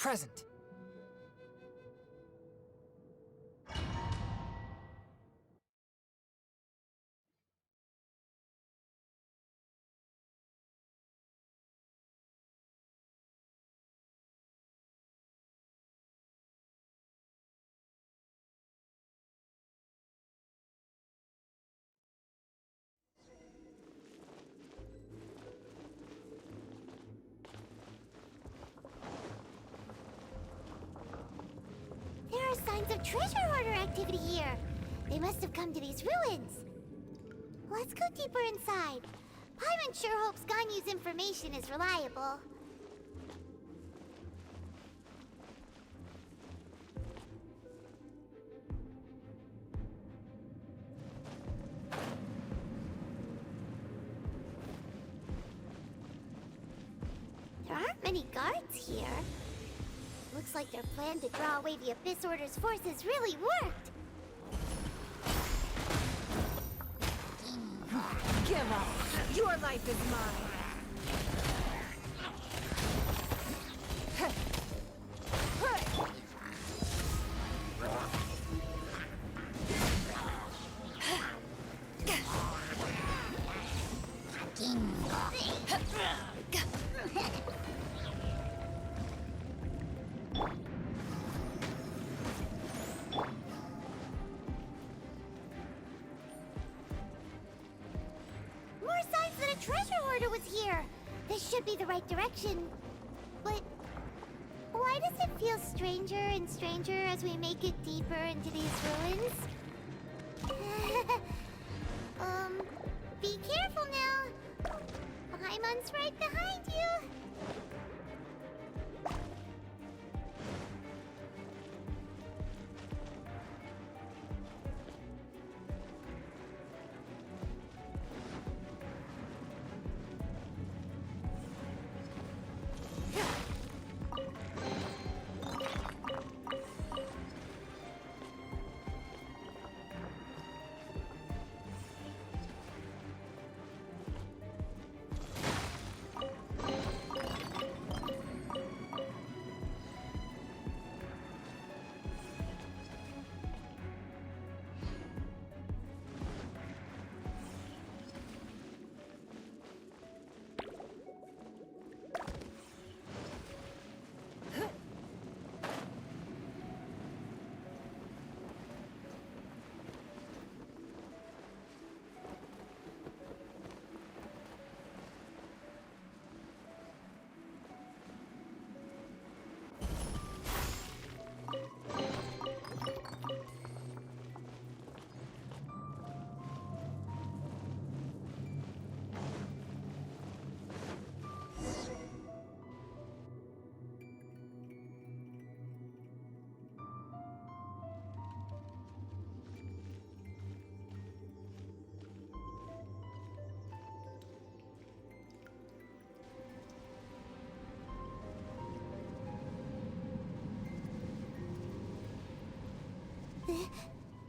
present. There are signs of treasure hoarder activity here. They must have come to these ruins. Let's go deeper inside. Paimon sure hopes Ganyu's information is reliable. There aren't many guards here. Looks like their plan to draw away the Abyss Order's forces really worked. Give up! Your life is mine! More signs that a treasure hoarder was here. This should be the right direction. But why does it feel stranger and stranger as we make it deeper into these ruins? Be careful now. Paimon's right behind you.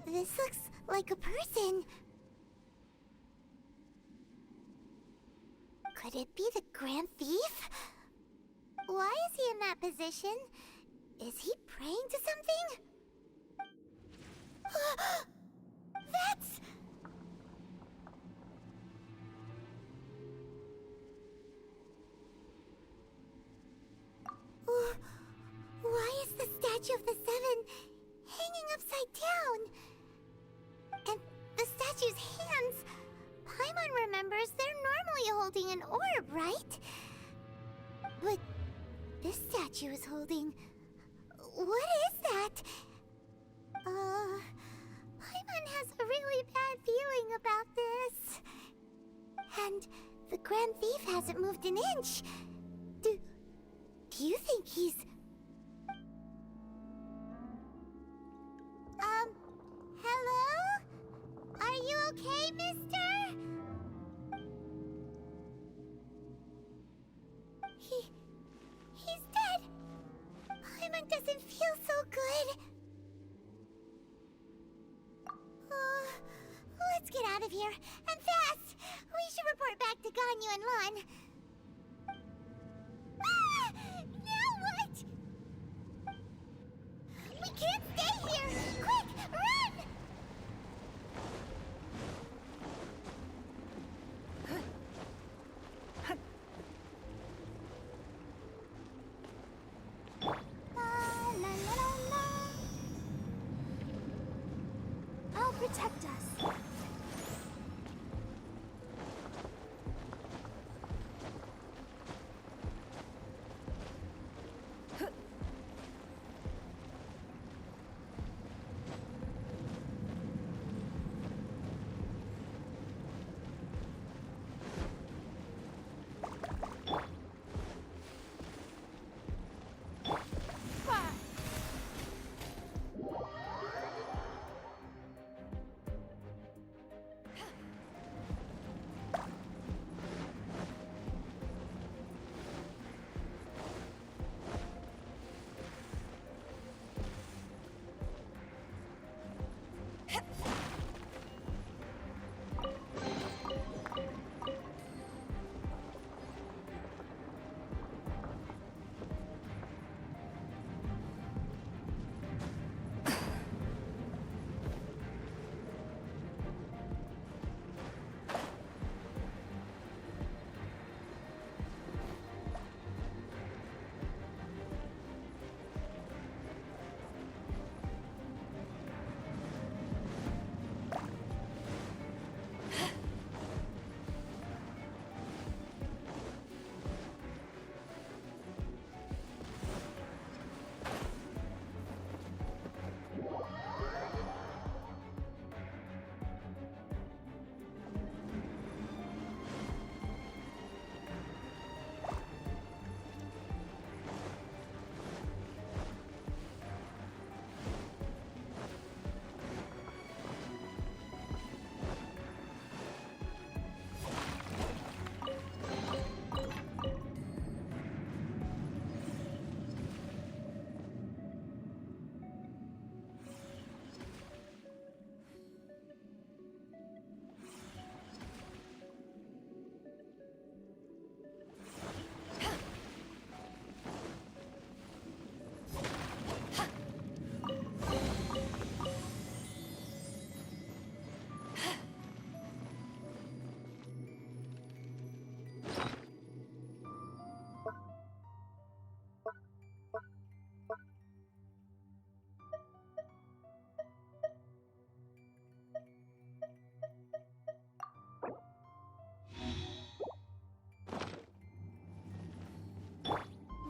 This looks like a person. Could it be the Grand Thief? Why is he in that position? Is he praying to something? That's... Why is the statue of the Seven hanging upside down? And the statue's hands... Paimon remembers they're normally holding an orb, right? But this statue is holding... What is that? Paimon has a really bad feeling about this. And the Grand Thief hasn't moved an inch. Do you think he's... Hello? Are you okay, mister? He's dead. Paimon doesn't feel so good. Let's get out of here, and fast! We should report back to Ganyu and Lan. Ah! Now what? protect us.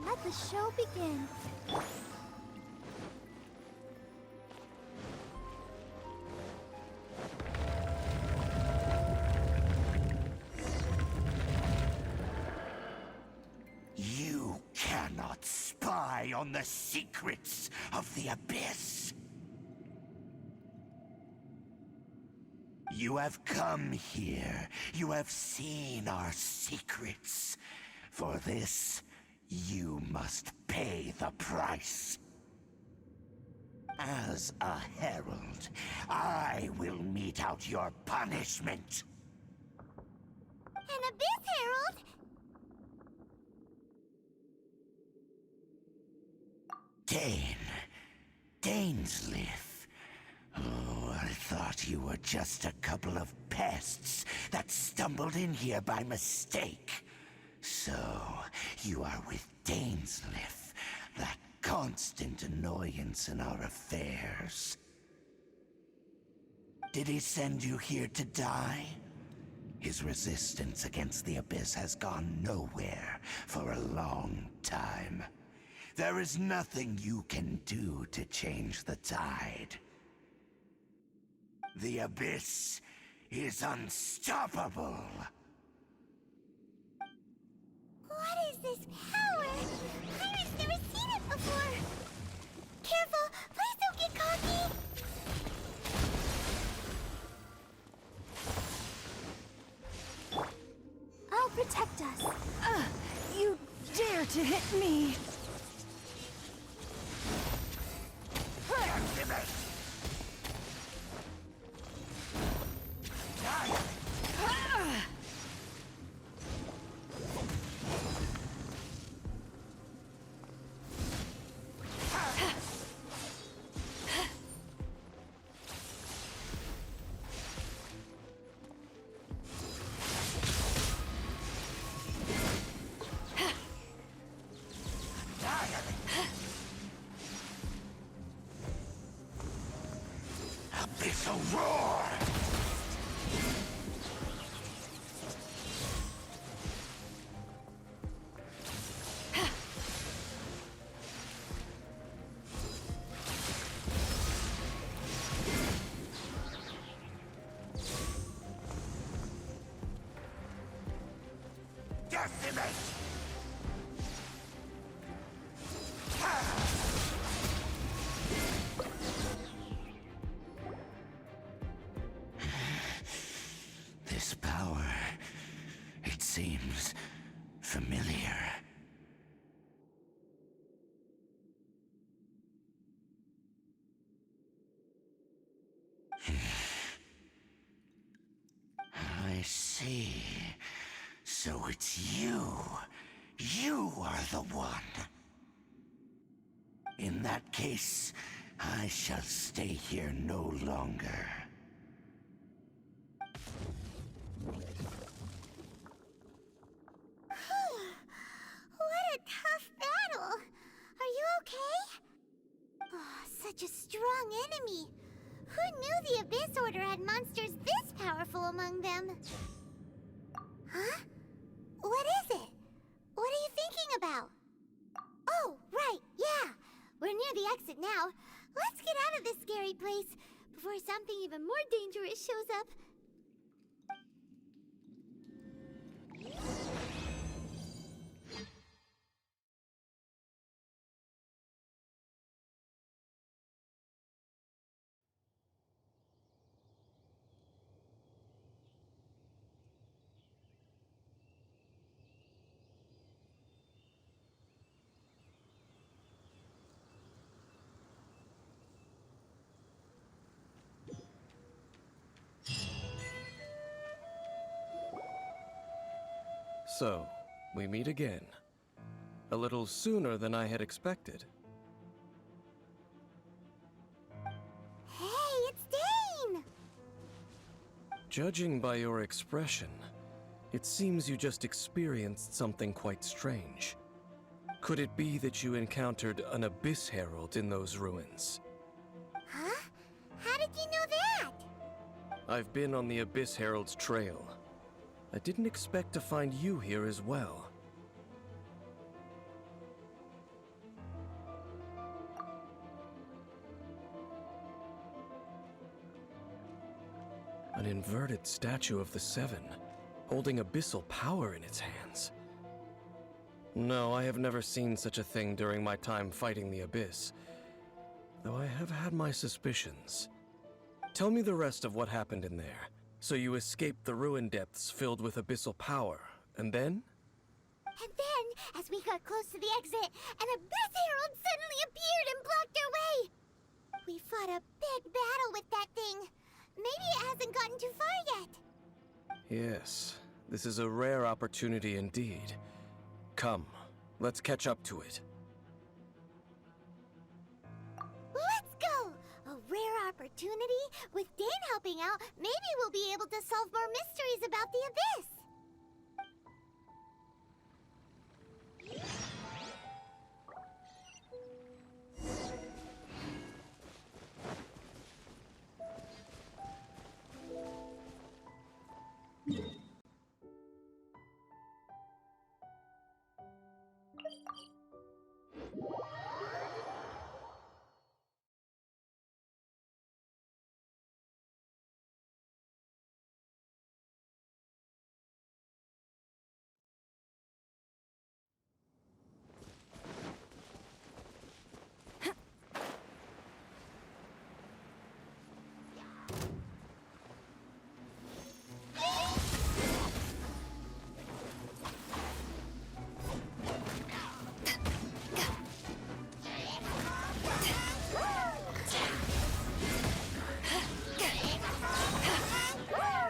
Let the show begin. You cannot spy on the secrets of the Abyss. You have come here. You have seen our secrets. For this, you must pay the price. As a herald, I will mete out your punishment. An Abyss Herald? Dainsleif. Oh, I thought you were just a couple of pests that stumbled in here by mistake. So, you are with Dainsleif, that constant annoyance in our affairs. Did he send you here to die? His resistance against the Abyss has gone nowhere for a long time. There is nothing you can do to change the tide. The Abyss is unstoppable. What is this power? Pirate's never seen it before. Careful! Please don't get cocky! I'll protect us. You dare to hit me! So roar! Decimate! This power, it seems familiar. I see. So it's you. You are the one. In that case, I shall stay here no longer. What a tough battle! Are you okay? Oh, such a strong enemy! Who knew the Abyss Order had monsters this powerful among them? Huh? What is it? What are you thinking about? Oh, right, yeah! We're near the exit now. Let's get out of this scary place before something even more dangerous shows up. So, we meet again. A little sooner than I had expected. Hey, it's Dane! Judging by your expression, it seems you just experienced something quite strange. Could it be that you encountered an Abyss Herald in those ruins? Huh? How did you know that? I've been on the Abyss Herald's trail. I didn't expect to find you here as well. An inverted statue of the Seven, holding abyssal power in its hands. No, I have never seen such a thing during my time fighting the Abyss, though I have had my suspicions. Tell me the rest of what happened in there. So you escaped the ruin depths filled with abyssal power, and then? And then, as we got close to the exit, an Abyss Herald suddenly appeared and blocked our way! We fought a big battle with that thing. Maybe it hasn't gotten too far yet. Yes, this is a rare opportunity indeed. Come, let's catch up to it. Let's go! A rare opportunity? With Dane helping out, maybe we'll be able to solve more mysteries about the Abyss!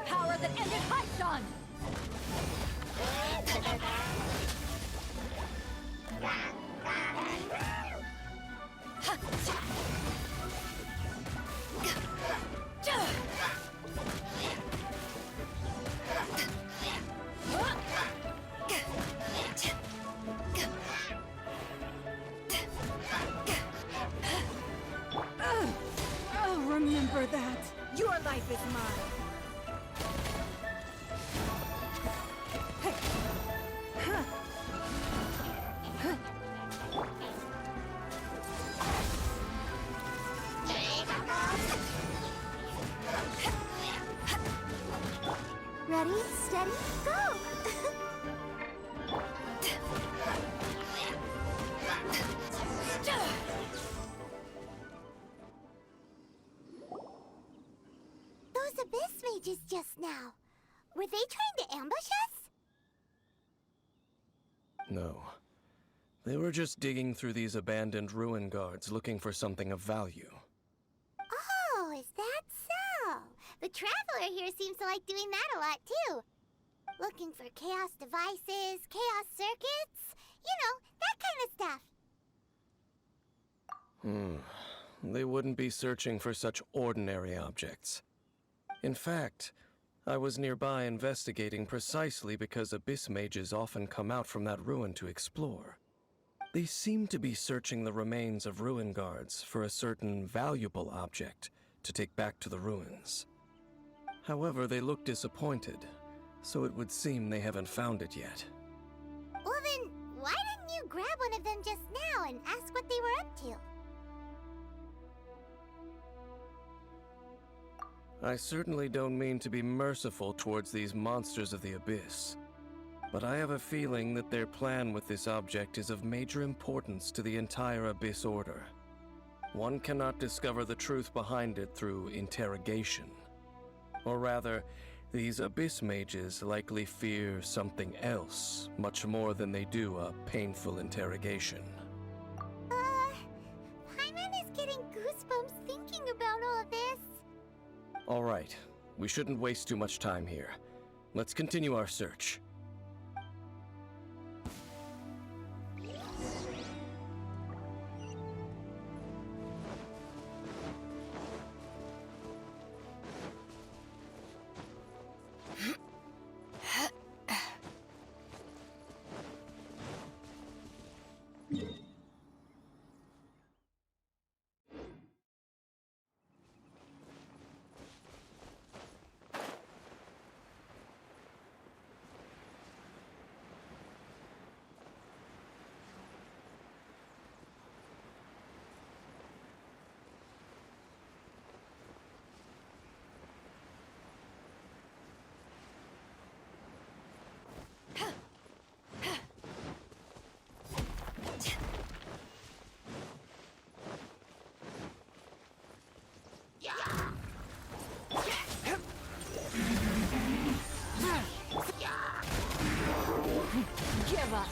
Power that ended Archon! I'll remember that. Your life is mine. Ready, steady, go! Those Abyss Mages just now. Were they trying to ambush us? No. They were just digging through these abandoned ruin guards looking for something of value. Oh, is that so? The Traveler here seems to like doing that a lot, too. Looking for chaos devices, chaos circuits, you know, that kind of stuff. They wouldn't be searching for such ordinary objects. In fact, I was nearby investigating precisely because Abyss Mages often come out from that ruin to explore. They seem to be searching the remains of ruin guards for a certain valuable object to take back to the ruins. However, they look disappointed, so it would seem they haven't found it yet. Well then, why didn't you grab one of them just now and ask what they were up to? I certainly don't mean to be merciful towards these monsters of the Abyss, but I have a feeling that their plan with this object is of major importance to the entire Abyss Order. One cannot discover the truth behind it through interrogation. Or rather, these Abyss Mages likely fear something else, much more than they do a painful interrogation. Paimon is getting goosebumps thinking about all of this. All right, we shouldn't waste too much time here. Let's continue our search. Give up.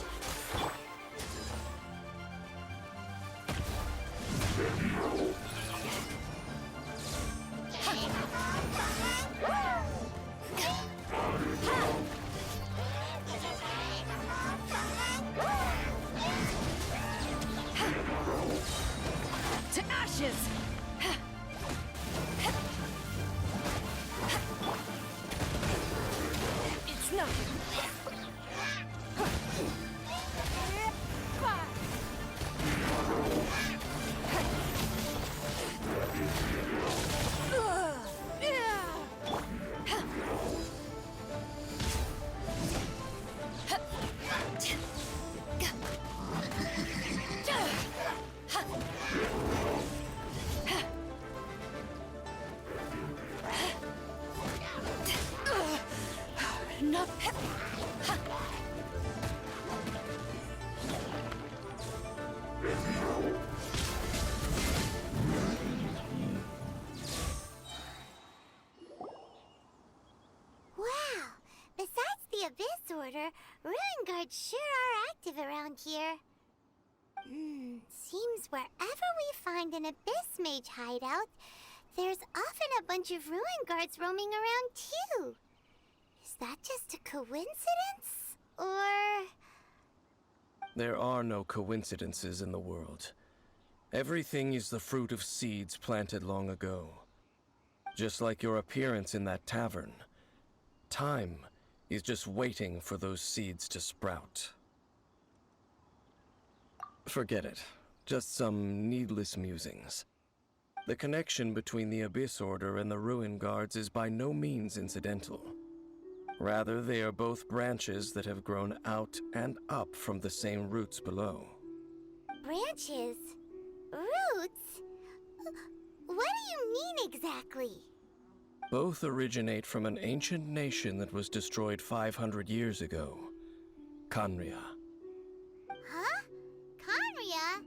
To ashes. It's nothing. Wow! Besides the Abyss Order, Ruin Guards sure are active around here. Seems wherever we find an Abyss Mage hideout, there's often a bunch of Ruin Guards roaming around too. Is that just a coincidence? Or... There are no coincidences in the world. Everything is the fruit of seeds planted long ago. Just like your appearance in that tavern. Time is just waiting for those seeds to sprout. Forget it. Just some needless musings. The connection between the Abyss Order and the Ruin Guards is by no means incidental. Rather, they are both branches that have grown out and up from the same roots below. Branches? Roots? What do you mean exactly? Both originate from an ancient nation that was destroyed 500 years ago, Khaenri'ah. Huh? Khaenri'ah?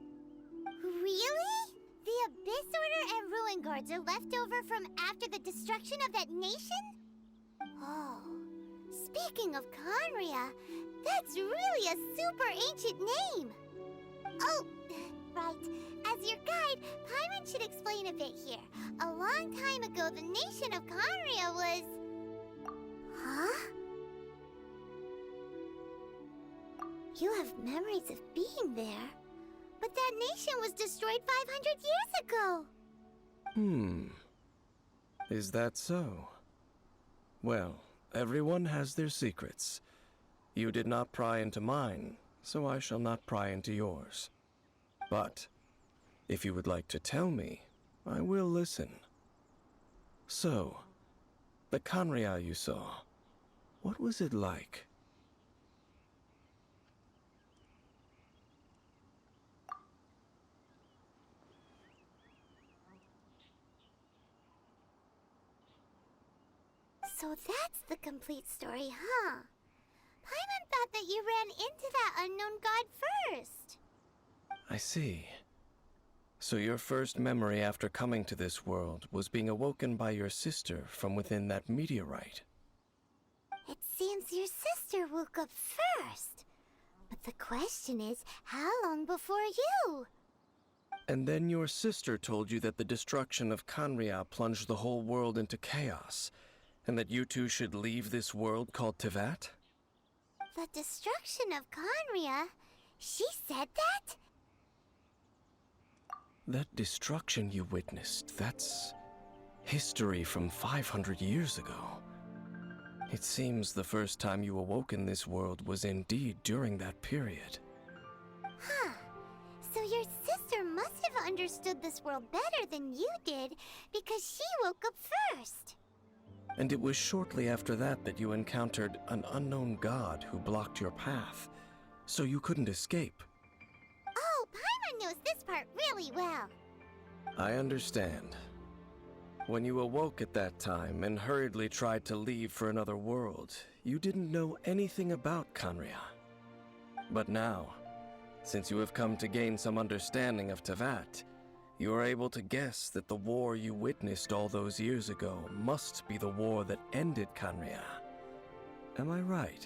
Really? The Abyss Order and Ruin Guards are left over from after the destruction of that nation? Oh, speaking of Khaenri'ah, that's really a super ancient name. Oh, right. As your guide, Paimon should explain a bit here. A long time ago, the nation of Khaenri'ah was... Huh? You have memories of being there. But that nation was destroyed 500 years ago. Is that so? Well, everyone has their secrets. You did not pry into mine, so I shall not pry into yours. But, if you would like to tell me, I will listen. So, the Khaenri'ah you saw, what was it like? So that's the complete story, huh? Paimon thought that you ran into that unknown god first. I see. So your first memory after coming to this world was being awoken by your sister from within that meteorite. It seems your sister woke up first. But the question is, how long before you? And then your sister told you that the destruction of Khaenri'ah plunged the whole world into chaos, and that you two should leave this world called Teyvat? The destruction of Khaenri'ah? She said that? That destruction you witnessed, that's history from 500 years ago. It seems the first time you awoke in this world was indeed during that period. Huh. So your sister must have understood this world better than you did, because she woke up first. And it was shortly after that that you encountered an unknown god who blocked your path, so you couldn't escape. Oh, Paimon knows this part really well. I understand. When you awoke at that time and hurriedly tried to leave for another world, you didn't know anything about Khaenri'ah. But now, since you have come to gain some understanding of Teyvat, you are able to guess that the war you witnessed all those years ago must be the war that ended Khaenri'ah. Am I right?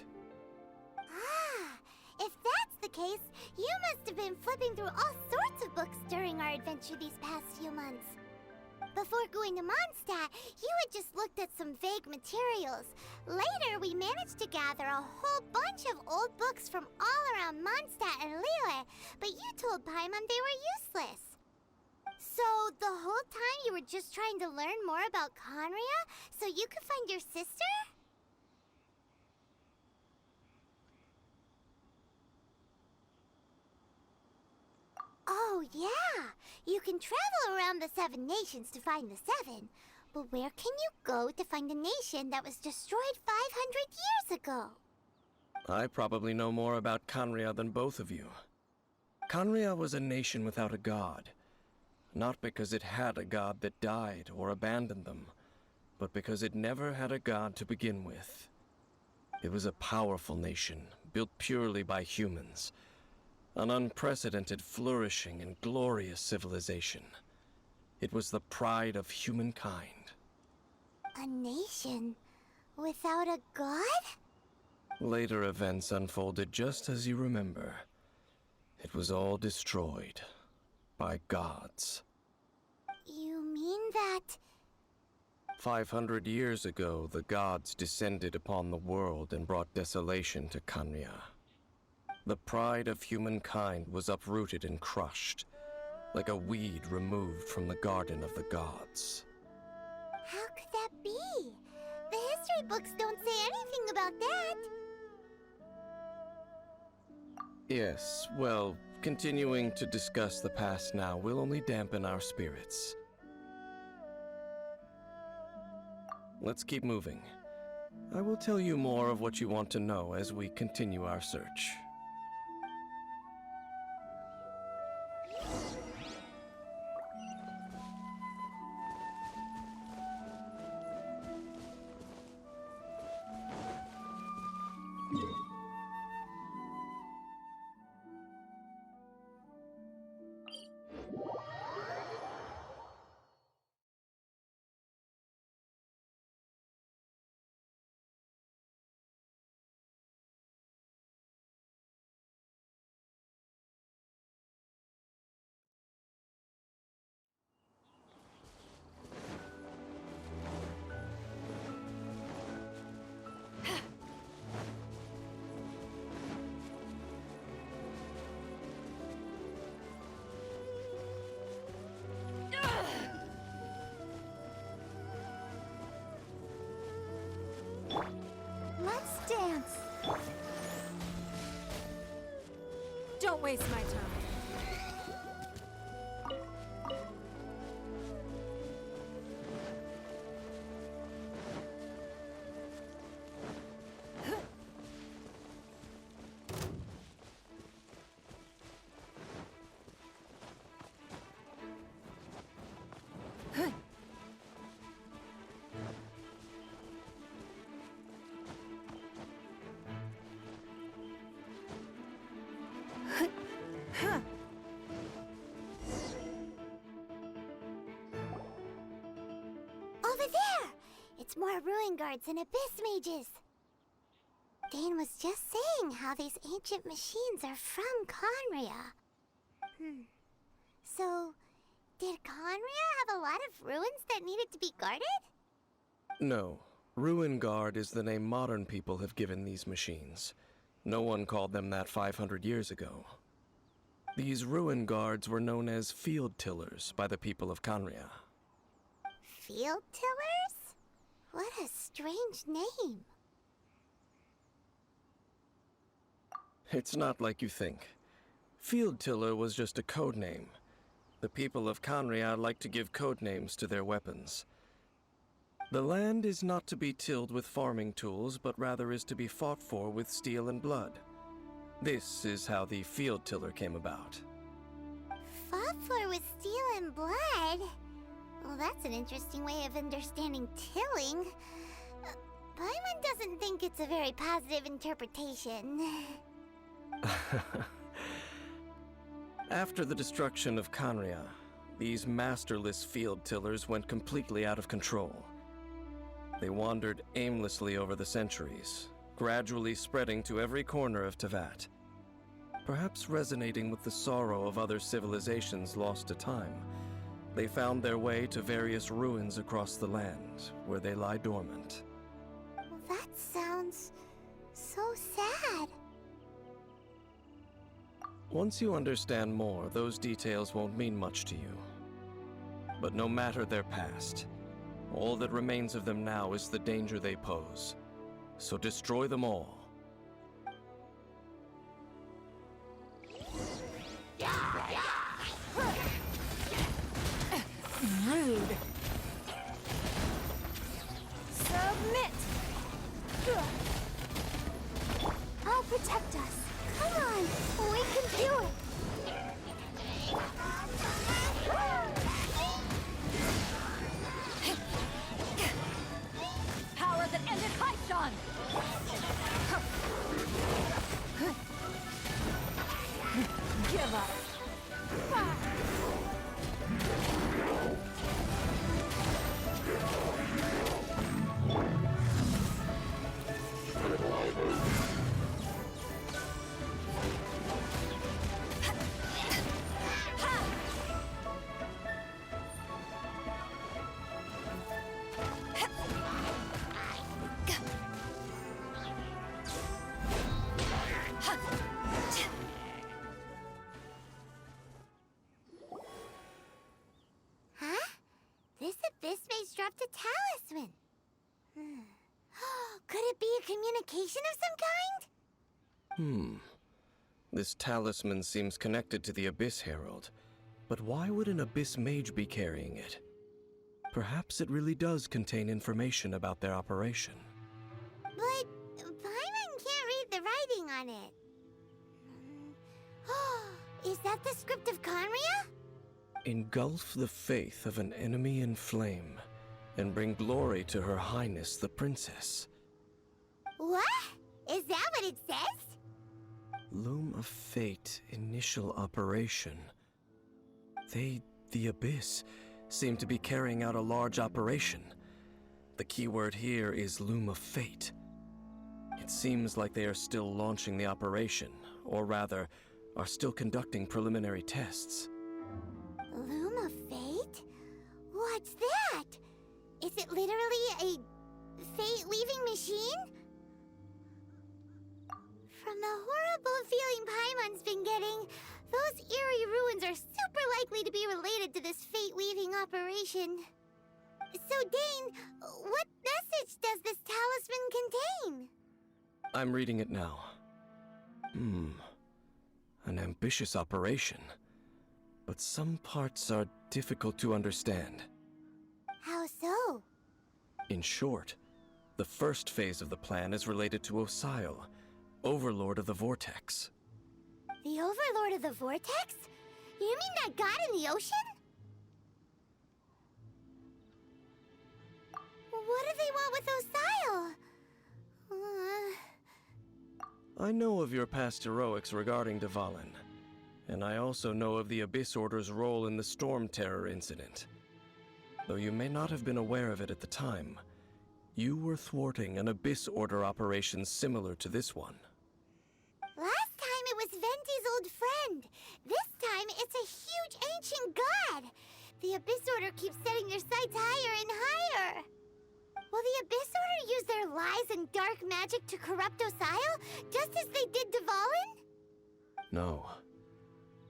Ah, if that's the case, you must have been flipping through all sorts of books during our adventure these past few months. Before going to Mondstadt, you had just looked at some vague materials. Later, we managed to gather a whole bunch of old books from all around Mondstadt and Liyue, but you told Paimon they were useless. So, the whole time you were just trying to learn more about Khaenri'ah so you could find your sister? Oh, yeah! You can travel around the 7 nations to find the 7. But where can you go to find a nation that was destroyed 500 years ago? I probably know more about Khaenri'ah than both of you. Khaenri'ah was a nation without a god. Not because it had a god that died or abandoned them, but because it never had a god to begin with. It was a powerful nation, built purely by humans. An unprecedented, flourishing, and glorious civilization. It was the pride of humankind. A nation without a god? Later events unfolded just as you remember. It was all destroyed by gods. You mean that... 500 years ago, the gods descended upon the world and brought desolation to Khaenri'ah. The pride of humankind was uprooted and crushed, like a weed removed from the garden of the gods. How could that be? The history books don't say anything about that. Yes, well, continuing to discuss the past now will only dampen our spirits. let's keep moving. I will tell you more of what you want to know as we continue our search. Let's dance. Don't waste my time. Over there! It's more ruin guards and abyss mages. Dane was just saying how these ancient machines are from Conria. So, did Conria have a lot of ruins that needed to be guarded? No. Ruin Guard is the name modern people have given these machines. No one called them that 500 years ago. These Ruin Guards were known as Field Tillers by the people of Conria. Field tillers? What a strange name. It's not like you think. Field Tiller was just a code name. The people of Conria like to give code names to their weapons. The land is not to be tilled with farming tools, but rather is to be fought for with steel and blood. This is how the Field Tiller came about. Fought for with steel and blood? Well, that's an interesting way of understanding tilling. Paimon doesn't think it's a very positive interpretation. After the destruction of Conria, these masterless field tillers went completely out of control. They wandered aimlessly over the centuries, gradually spreading to every corner of Teyvat. Perhaps resonating with the sorrow of other civilizations lost to time, they found their way to various ruins across the land, where they lie dormant. That sounds so sad. Once you understand more, those details won't mean much to you. But no matter their past, all that remains of them now is the danger they pose. So destroy them all. Rude. Submit. I'll protect us. Come on, we can do it. Power that ended Archon. Give up. Huh? This abyss maze dropped a talisman. Could it be a communication of some kind? This talisman seems connected to the Abyss Herald. But why would an Abyss Mage be carrying it? Perhaps it really does contain information about their operation. But Paimon can't read the writing on it. Is that the script of Conria? Engulf the faith of an enemy in flame, and bring glory to Her Highness the Princess. What? Is that what it says? Loom of Fate, initial operation. They, the Abyss, seem to be carrying out a large operation. The keyword here is Loom of Fate. It seems like they are still launching the operation, or rather, are still conducting preliminary tests. Loom of Fate? What's that? Is it literally a fate-weaving machine? From the horrible feeling Paimon's been getting, those eerie ruins are super likely to be related to this fate-weaving operation. So, Dane, what message does this talisman contain? I'm reading it now. An ambitious operation. But some parts are difficult to understand. How so? In short, the first phase of the plan is related to Osile, Overlord of the Vortex. The Overlord of the Vortex? You mean that god in the ocean? What do they want with Osile? I know of your past heroics regarding Dvalin, and I also know of the Abyss Order's role in the Storm Terror incident. Though you may not have been aware of it at the time, you were thwarting an Abyss Order operation similar to this one. Last time it was Venti's old friend. This time it's a huge ancient god. The Abyss Order keeps setting their sights higher and higher. Will the Abyss Order use their lies and dark magic to corrupt Osile, just as they did Dvalin? No.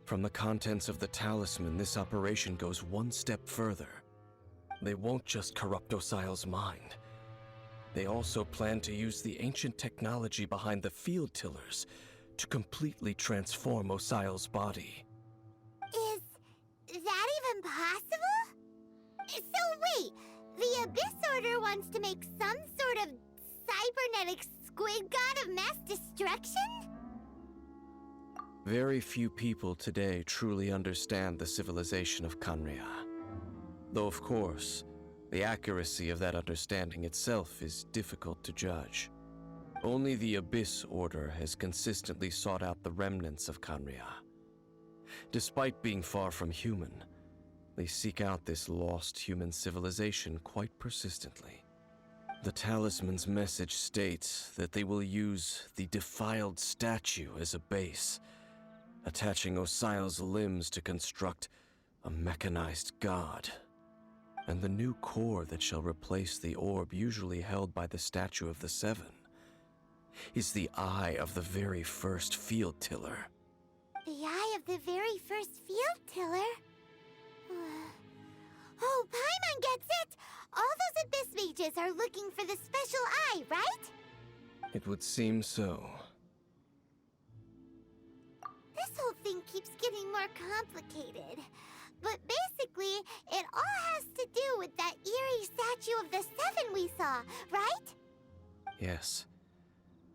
From the contents of the talisman, this operation goes one step further. They won't just corrupt Osile's mind. They also plan to use the ancient technology behind the field tillers to completely transform Osile's body. Is that even possible? So wait, the Abyss Order wants to make some sort of cybernetic squid god of mass destruction? Very few people today truly understand the civilization of Conria. Though of course, the accuracy of that understanding itself is difficult to judge. Only the Abyss Order has consistently sought out the remnants of Conria. Despite being far from human, they seek out this lost human civilization quite persistently. The talisman's message states that they will use the defiled statue as a base, attaching Osile's limbs to construct a mechanized god. And the new core that shall replace the orb usually held by the Statue of the Seven is the eye of the very first field tiller. The eye of the very first field tiller? Oh, Paimon gets it! All those Abyss mages are looking for the special eye, right? It would seem so. This whole thing keeps getting more complicated. But basically, it all has to do with that eerie statue of the Seven we saw, right? Yes.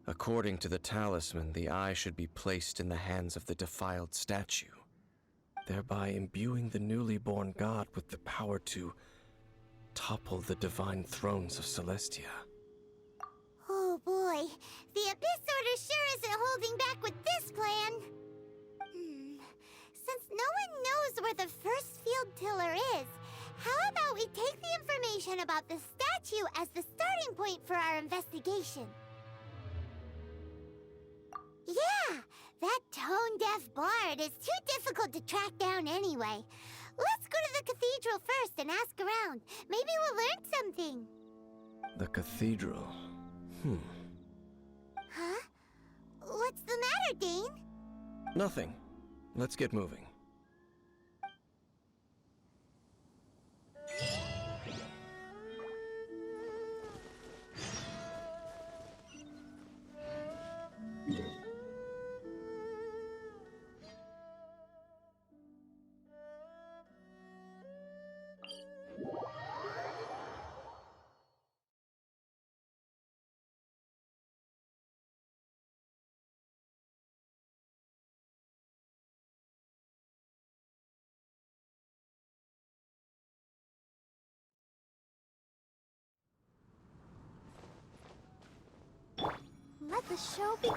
According to the talisman, the eye should be placed in the hands of the defiled statue, thereby imbuing the newly born god with the power to topple the divine thrones of Celestia. Oh boy, the Abyss Order sure isn't holding back with this plan. Since no one knows where the first field tiller is, how about we take the information about the statue as the starting point for our investigation? Yeah, that tone-deaf bard is too difficult to track down anyway. Let's go to the cathedral first and ask around. Maybe we'll learn something. The cathedral. Huh? What's the matter, Dane? Nothing. Let's get moving. The show be...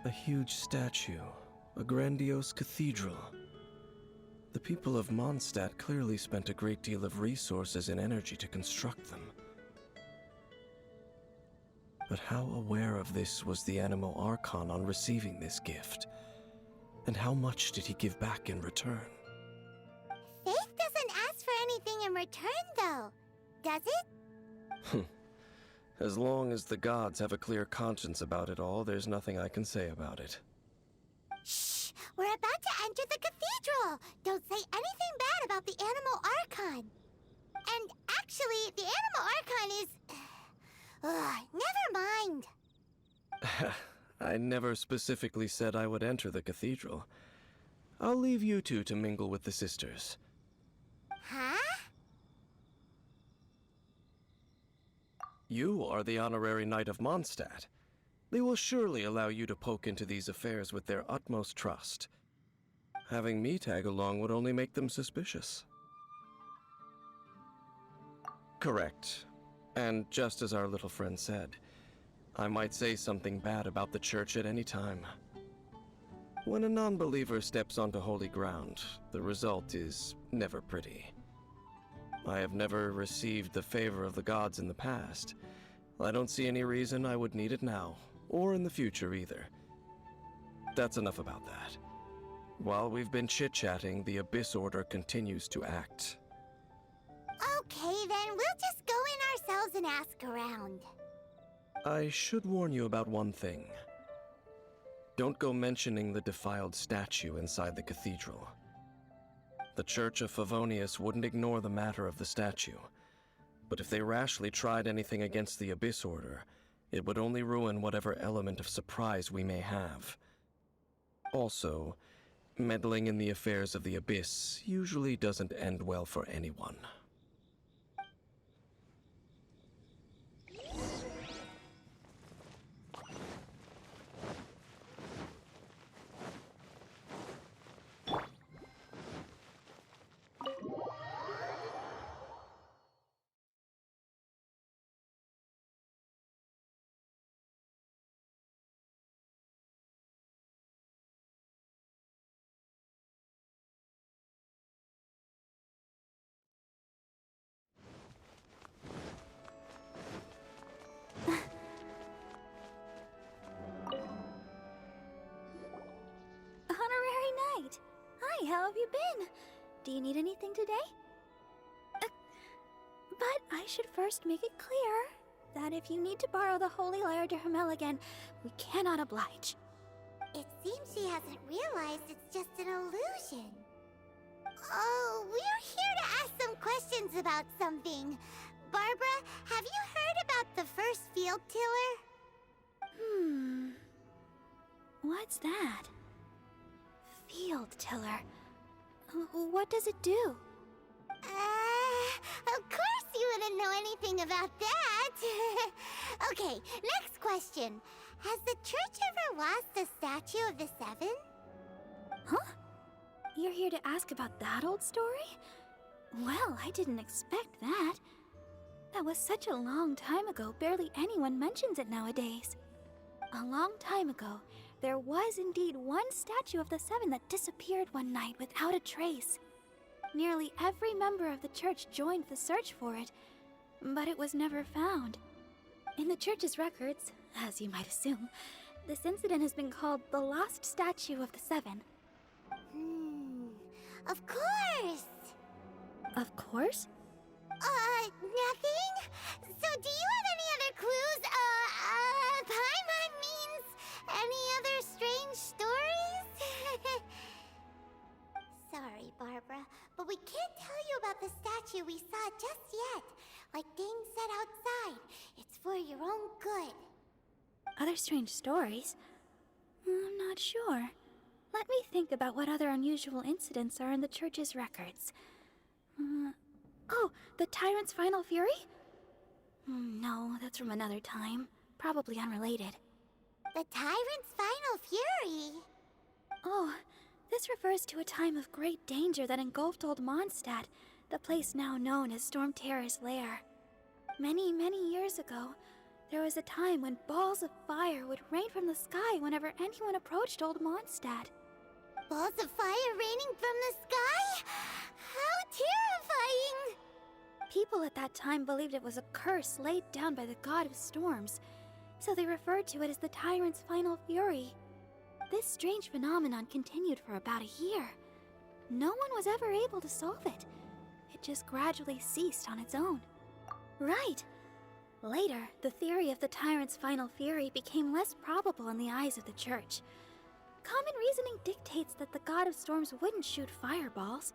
A huge statue, a grandiose cathedral. The people of Mondstadt clearly spent a great deal of resources and energy to construct them. But how aware of this was the Animo Archon on receiving this gift? And how much did he give back in return? Faith doesn't ask for anything in return, though. Does it? As long as the gods have a clear conscience about it all, there's nothing I can say about it. Shh! We're about to enter the cathedral! Don't say anything bad about the Animo Archon! And actually, the Animo Archon is... never mind! I never specifically said I would enter the cathedral. I'll leave you two to mingle with the sisters. Huh? You are the honorary knight of Mondstadt. They will surely allow you to poke into these affairs with their utmost trust. Having me tag along would only make them suspicious. Correct. And just as our little friend said, I might say something bad about the church at any time. When a non-believer steps onto holy ground, the result is never pretty. I have never received the favor of the gods in the past. I don't see any reason I would need it now, or in the future either. That's enough about that. While we've been chit-chatting, the Abyss Order continues to act. Okay, then we'll just go in ourselves and ask around. I should warn you about one thing. Don't go mentioning the defiled statue inside the cathedral. The Church of Favonius wouldn't ignore the matter of the statue, but if they rashly tried anything against the Abyss Order, it would only ruin whatever element of surprise we may have. Also, meddling in the affairs of the Abyss usually doesn't end well for anyone. Honorary Knight! Hi, how have you been? Do you need anything today? But I should first make it clear that if you need to borrow the Holy Lyre to Hermel again, we cannot oblige. It seems she hasn't realized it's just an illusion. Oh, we're here to ask some questions about something. Barbara, have you heard about the first field tiller? What's that? Field tiller. What does it do? Of course you wouldn't know anything about that. Okay, next question. Has the church ever lost a statue of the Seven? Huh? You're here to ask about that old story? Well, I didn't expect that. That was such a long time ago, barely anyone mentions it nowadays. A long time ago, there was indeed one statue of the Seven that disappeared one night without a trace. Nearly every member of the church joined the search for it, but it was never found. In the church's records, as you might assume, this incident has been called the Lost Statue of the Seven. Of course! Of course? Nothing? So do you have any other clues? Paimon means any other strange stories? Sorry, Barbara, but we can't tell you about the statue we saw just yet. Like Dane said outside, it's for your own good. Other strange stories? I'm not sure. Let me think about what other unusual incidents are in the church's records. Oh, the Tyrant's Final Fury? No, that's from another time. Probably unrelated. The Tyrant's final fury. Oh, this refers to a time of great danger that engulfed Old Mondstadt, the place now known as Storm Terror's lair. Many, many years ago, there was a time when balls of fire would rain from the sky whenever anyone approached Old Mondstadt. Balls of fire raining from the sky? How terrifying! People at that time believed it was a curse laid down by the god of storms, so they referred to it as the Tyrant's final fury. This strange phenomenon continued for about a year. No one was ever able to solve it. It just gradually ceased on its own. Right. Later, the theory of the Tyrant's final fury became less probable in the eyes of the Church. Common reasoning dictates that the god of storms wouldn't shoot fireballs.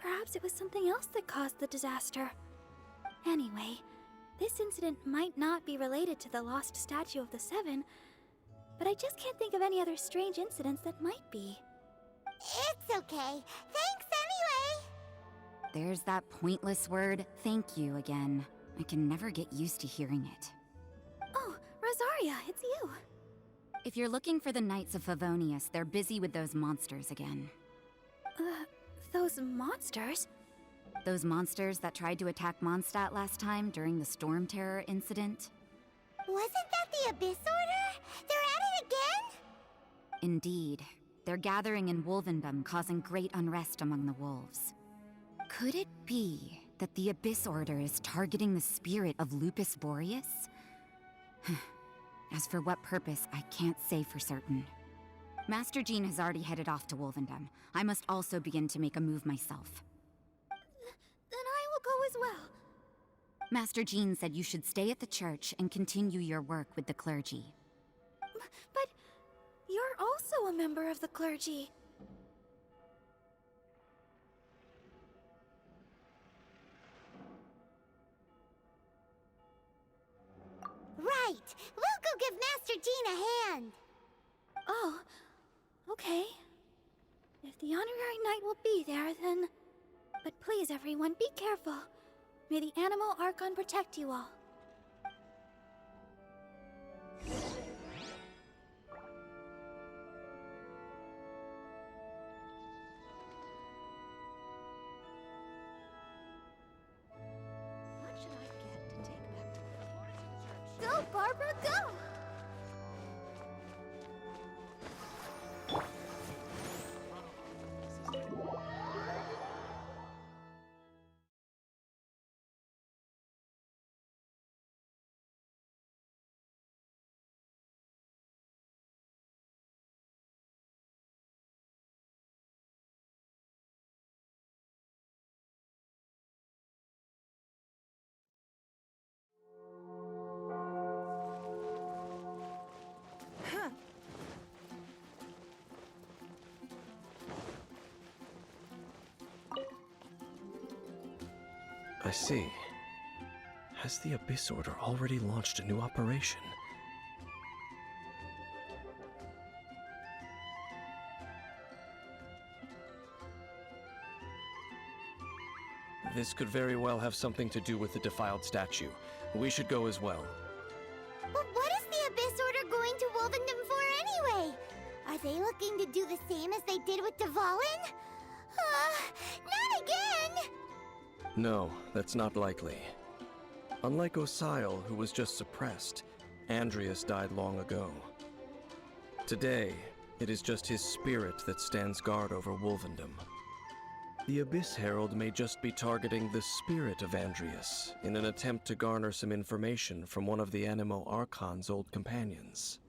Perhaps it was something else that caused the disaster. Anyway, this incident might not be related to the lost statue of the Seven, but I just can't think of any other strange incidents that might be. It's okay. Thanks anyway! There's that pointless word, thank you, again. I can never get used to hearing it. Oh, Rosaria, it's you. If you're looking for the Knights of Favonius, they're busy with those monsters again. Those monsters? Those monsters that tried to attack Mondstadt last time during the Storm Terror incident? Wasn't that the Abyss Order? They're at it again? Indeed. They're gathering in Wolvendom, causing great unrest among the wolves. Could it be that the Abyss Order is targeting the spirit of Lupus Boreas? As for what purpose, I can't say for certain. Master Jean has already headed off to Wolvendom. I must also begin to make a move myself. Then I will go as well. Master Jean said you should stay at the church and continue your work with the clergy. But you're also a member of the clergy. Right! We'll go give Master Jean a hand! Oh, okay. If the honorary knight will be there, then... But please, everyone, be careful. May the animal Archon protect you all. What should I get to take back to the Go, Barbara, go! I see. Has the Abyss Order already launched a new operation? This could very well have something to do with the defiled statue. We should go as well. But what is the Abyss Order going to Wolvendom for anyway? Are they looking to do the same as they did with Dvalin? Not again! No, that's not likely. Unlike Osile, who was just suppressed, Andreas died long ago. Today, it is just his spirit that stands guard over Wolvendom. The Abyss Herald may just be targeting the spirit of Andreas in an attempt to garner some information from one of the Animo Archon's old companions.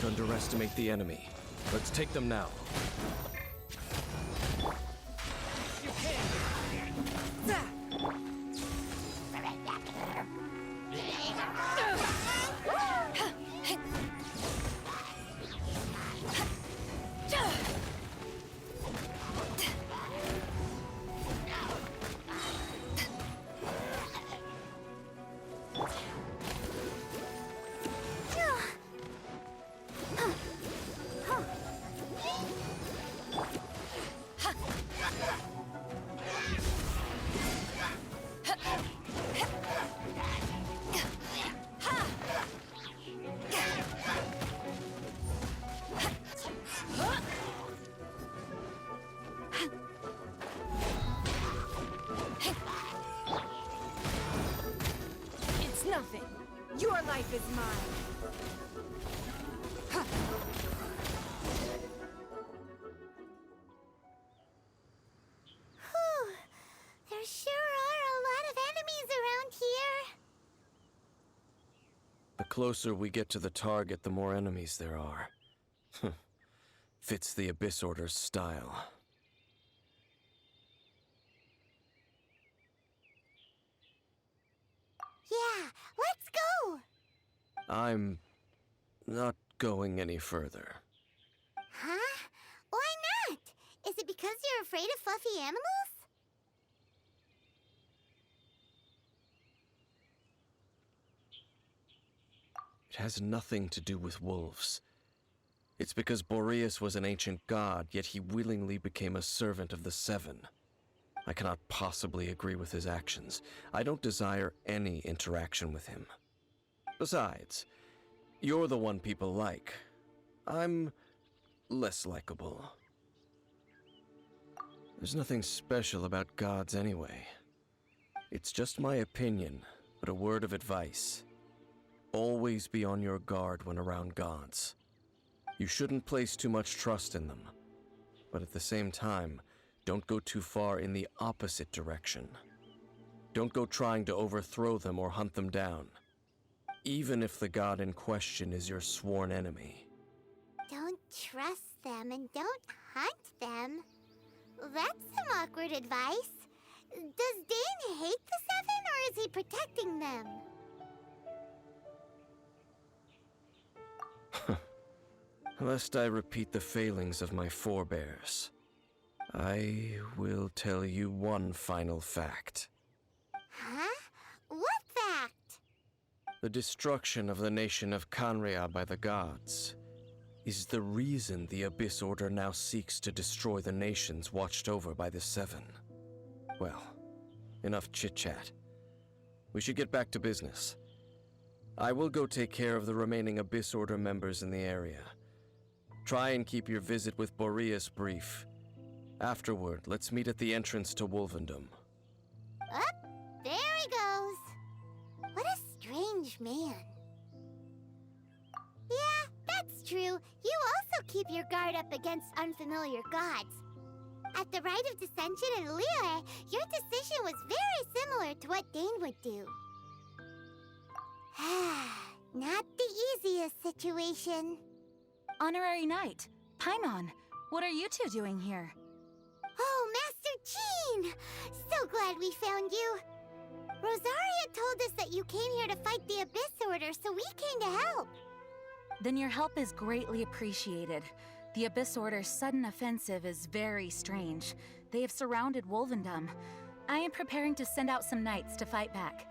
Don't underestimate the enemy. Let's take them now. It's nothing. Your life is mine. Whew. There sure are a lot of enemies around here. The closer we get to the target, the more enemies there are. Fits the Abyss Order's style. Yeah, let's go! I'm not going any further. Huh? Why not? Is it because you're afraid of fluffy animals? It has nothing to do with wolves. It's because Boreas was an ancient god, yet he willingly became a servant of the Seven. I cannot possibly agree with his actions. I don't desire any interaction with him. Besides, you're the one people like. I'm less likable. There's nothing special about gods anyway. It's just my opinion, but a word of advice. Always be on your guard when around gods. You shouldn't place too much trust in them, but at the same time, don't go too far in the opposite direction. Don't go trying to overthrow them or hunt them down, even if the god in question is your sworn enemy. Don't trust them and don't hunt them. That's some awkward advice. Does Dane hate the Seven, or is he protecting them? Lest I repeat the failings of my forebears, I will tell you one final fact. Huh? What fact? The destruction of the nation of Canria by the gods is the reason the Abyss Order now seeks to destroy the nations watched over by the Seven. Well, enough chit-chat. We should get back to business. I will go take care of the remaining Abyss Order members in the area. Try and keep your visit with Boreas brief. Afterward, let's meet at the entrance to Wolvendom. Up, there he goes. What a strange man. Yeah, that's true. You also keep your guard up against unfamiliar gods. At the Rite of Dissension in Liyue, your decision was very similar to what Dane would do. Not the easiest situation. Honorary Knight, Paimon, what are you two doing here? Oh, Master Jean! So glad we found you. Rosaria told us that you came here to fight the Abyss Order, so we came to help. Then your help is greatly appreciated. The Abyss Order's sudden offensive is very strange. They have surrounded Wolvendom. I am preparing to send out some knights to fight back.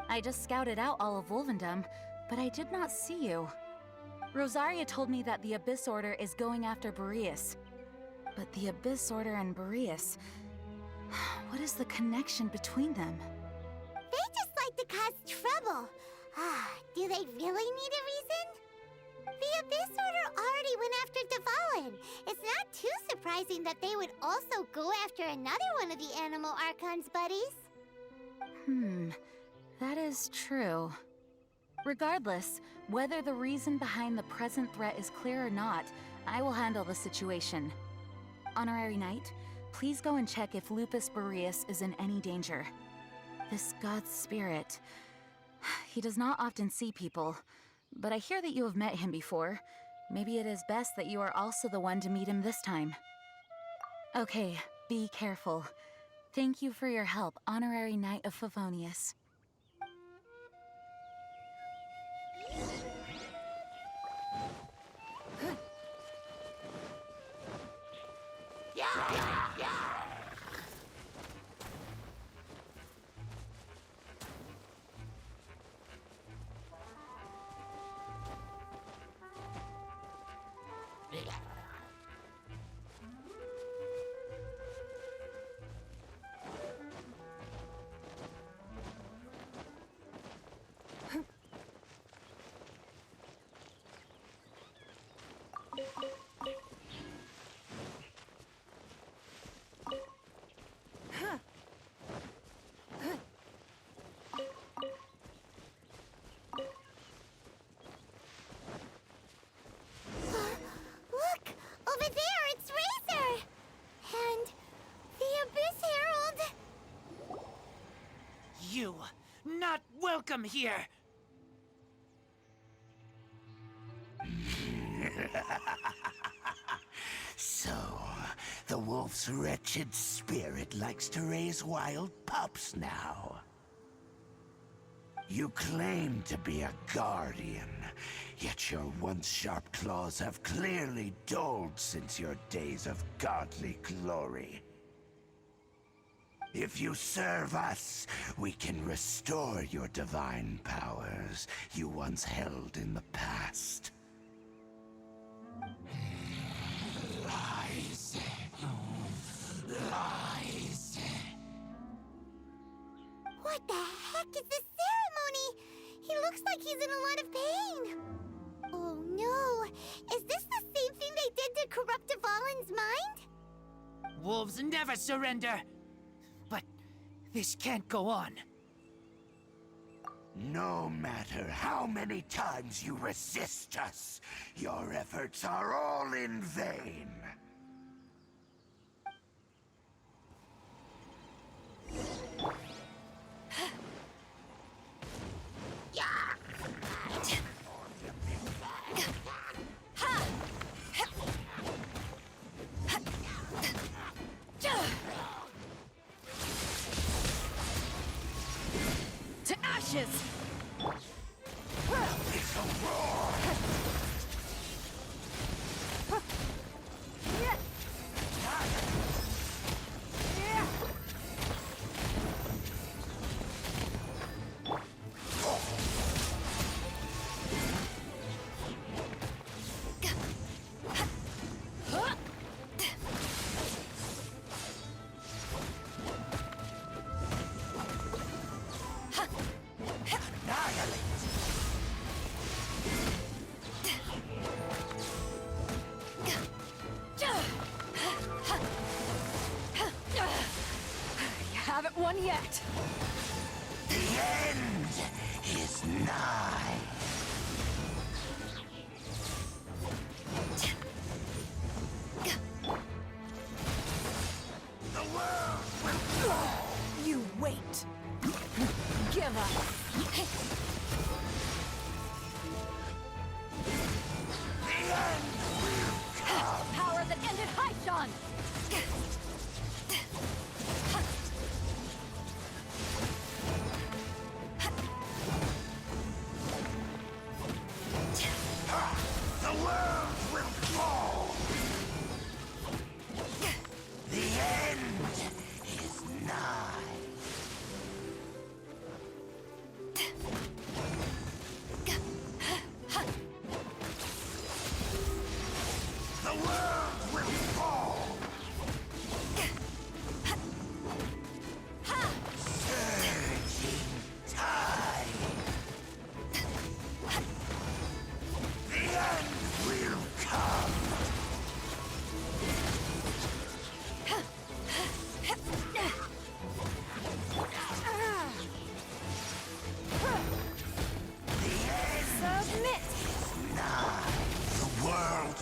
I just scouted out all of Wolvendom, but I did not see you. Rosaria told me that the Abyss Order is going after Boreas. But the Abyss Order and Boreas... what is the connection between them? They just like to cause trouble. Do they really need a reason? The Abyss Order already went after Devalin. It's not too surprising that they would also go after another one of the Animal Archon's buddies. That is true. Regardless, whether the reason behind the present threat is clear or not, I will handle the situation. Honorary Knight, please go and check if Lupus Boreas is in any danger. This god's spirit... he does not often see people, but I hear that you have met him before. Maybe it is best that you are also the one to meet him this time. Okay, be careful. Thank you for your help, Honorary Knight of Favonius. Look! Over there, it's Razor! And the Abyss Herald! You, not welcome here! So, the wolf's wretched spirit likes to raise wild pups now. You claim to be a guardian, yet your once sharp claws have clearly dulled since your days of godly glory. If you serve us, we can restore your divine powers you once held in the past. Lies. Lies. What the heck is this ceremony? He looks like he's in a lot of pain. Oh no! Is this the same thing they did to corrupt Dvalin's mind? Wolves never surrender! But this can't go on. No matter how many times you resist us, your efforts are all in vain. To ashes! It's a roar! Haven't won yet! The end is nigh. The world will fall. You wait! Give up! The end will come. Power that ended Archon! The world will fall. The end is nigh. The world will fall. Surging tide. The end will come. The end Submit! is nigh. The world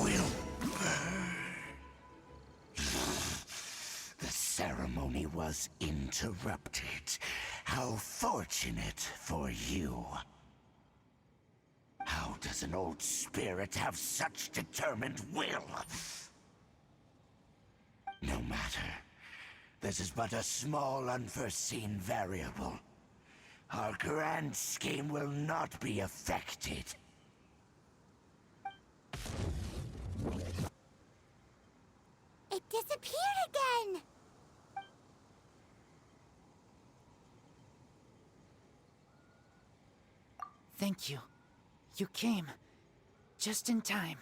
will burn. The ceremony was interrupted. How fortunate for you. How does an old spirit have such determined will? No matter. This is but a small, unforeseen variable. Our grand scheme will not be affected. It disappeared again! Thank you. You came. Just in time.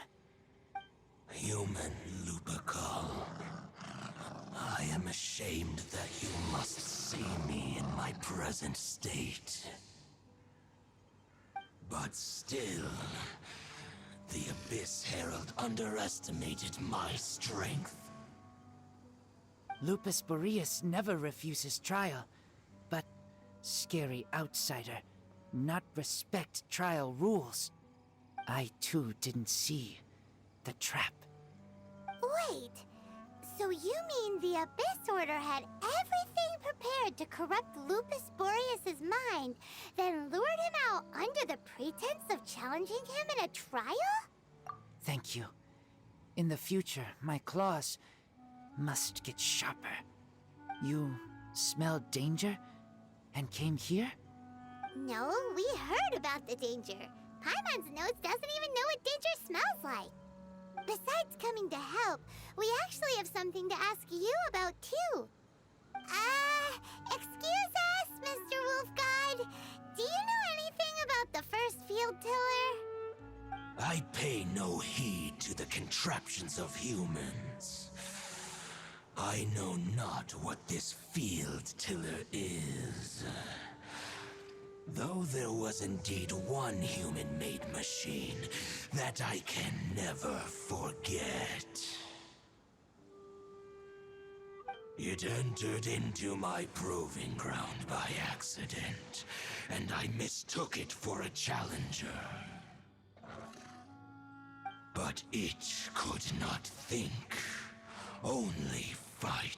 Human Lupercal. I am ashamed that you must see me in my present state. But still, the Abyss Herald underestimated my strength. Lupus Boreas never refuses trial, but scary outsider, not respect trial rules. I too didn't see the trap. Wait, so you mean the Abyss Order had everything prepared to corrupt Lupus Boreas' mind, then lured him out under the pretense of challenging him in a trial? Thank you. In the future, my claws must get sharper. You smelled danger and came here? No, we heard about the danger. Paimon's nose doesn't even know what danger smells like. Besides coming to help, we actually have something to ask you about too. Excuse us, Mr. Wolf Guide. Do you know anything about the first field tiller? I pay no heed to the contraptions of humans. I know not what this field tiller is. Though there was indeed one human-made machine that I can never forget. It entered into my proving ground by accident, and I mistook it for a challenger. But it could not think, only fight.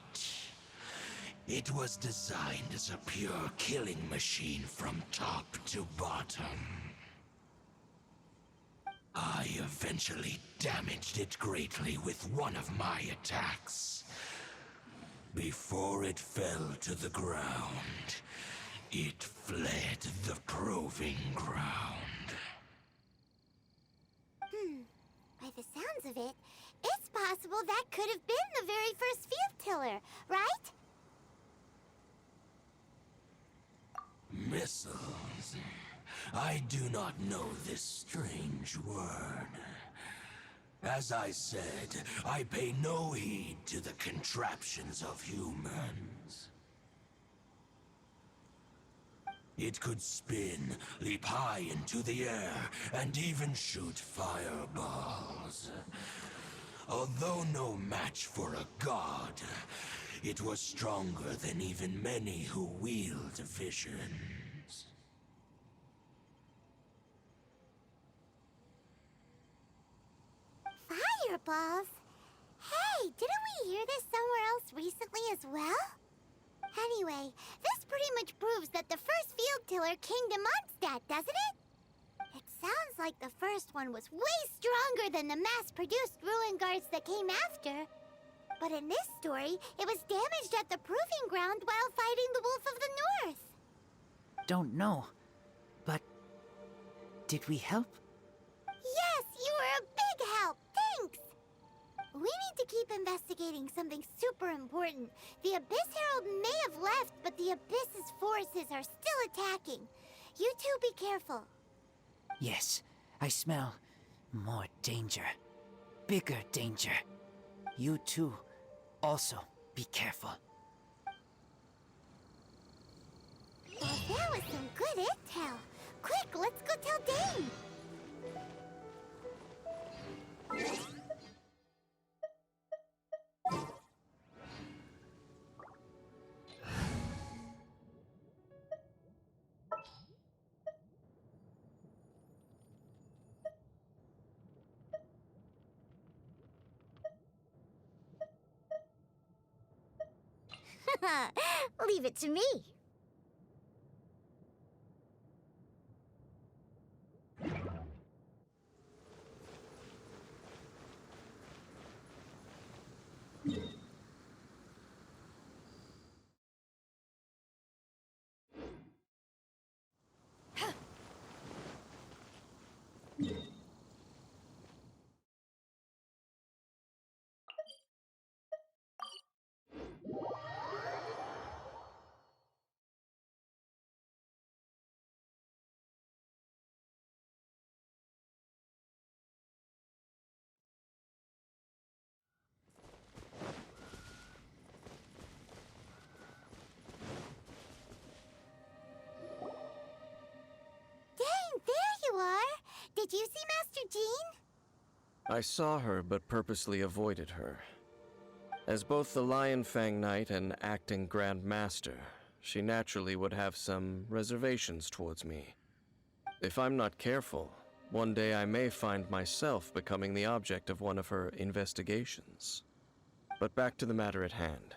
It was designed as a pure killing machine from top to bottom. I eventually damaged it greatly with one of my attacks. Before it fell to the ground, it fled the proving ground. By the sounds of it, it's possible that could have been the very first field tiller, right? Missiles. I do not know this strange word. As I said, I pay no heed to the contraptions of humans. It could spin, leap high into the air, and even shoot fireballs. Although no match for a god, it was stronger than even many who wield visions. Fireballs? Hey, didn't we hear this somewhere else recently as well? Anyway, this pretty much proves that the first field tiller came to Mondstadt, doesn't it? It sounds like the first one was way stronger than the mass-produced ruin guards that came after. But in this story, it was damaged at the proving ground while fighting the Wolf of the North. Don't know, but did we help? Yes, you were a big help. Thanks. We need to keep investigating something super important. The Abyss Herald may have left, but the Abyss's forces are still attacking. You two be careful. Yes, I smell more danger. Bigger danger. You too, also be careful. Well, that was some good intel. Quick, let's go tell Dane. Leave it to me. Did you see Master Jean? I saw her, but purposely avoided her. As both the Lion Fang Knight and acting Grand Master, she naturally would have some reservations towards me. If I'm not careful, one day I may find myself becoming the object of one of her investigations. But back to the matter at hand.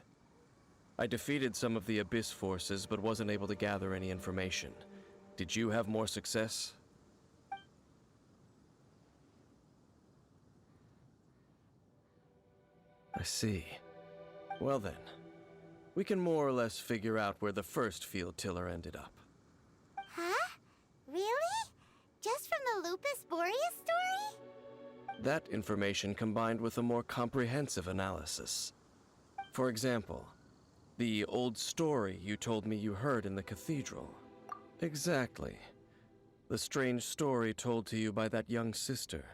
I defeated some of the Abyss forces, but wasn't able to gather any information. Did you have more success? I see. Well then, we can more or less figure out where the first field tiller ended up. Huh? Really? Just from the Lupus Boreas story? That information combined with a more comprehensive analysis. For example, the old story you told me you heard in the cathedral. Exactly. The strange story told to you by that young sister,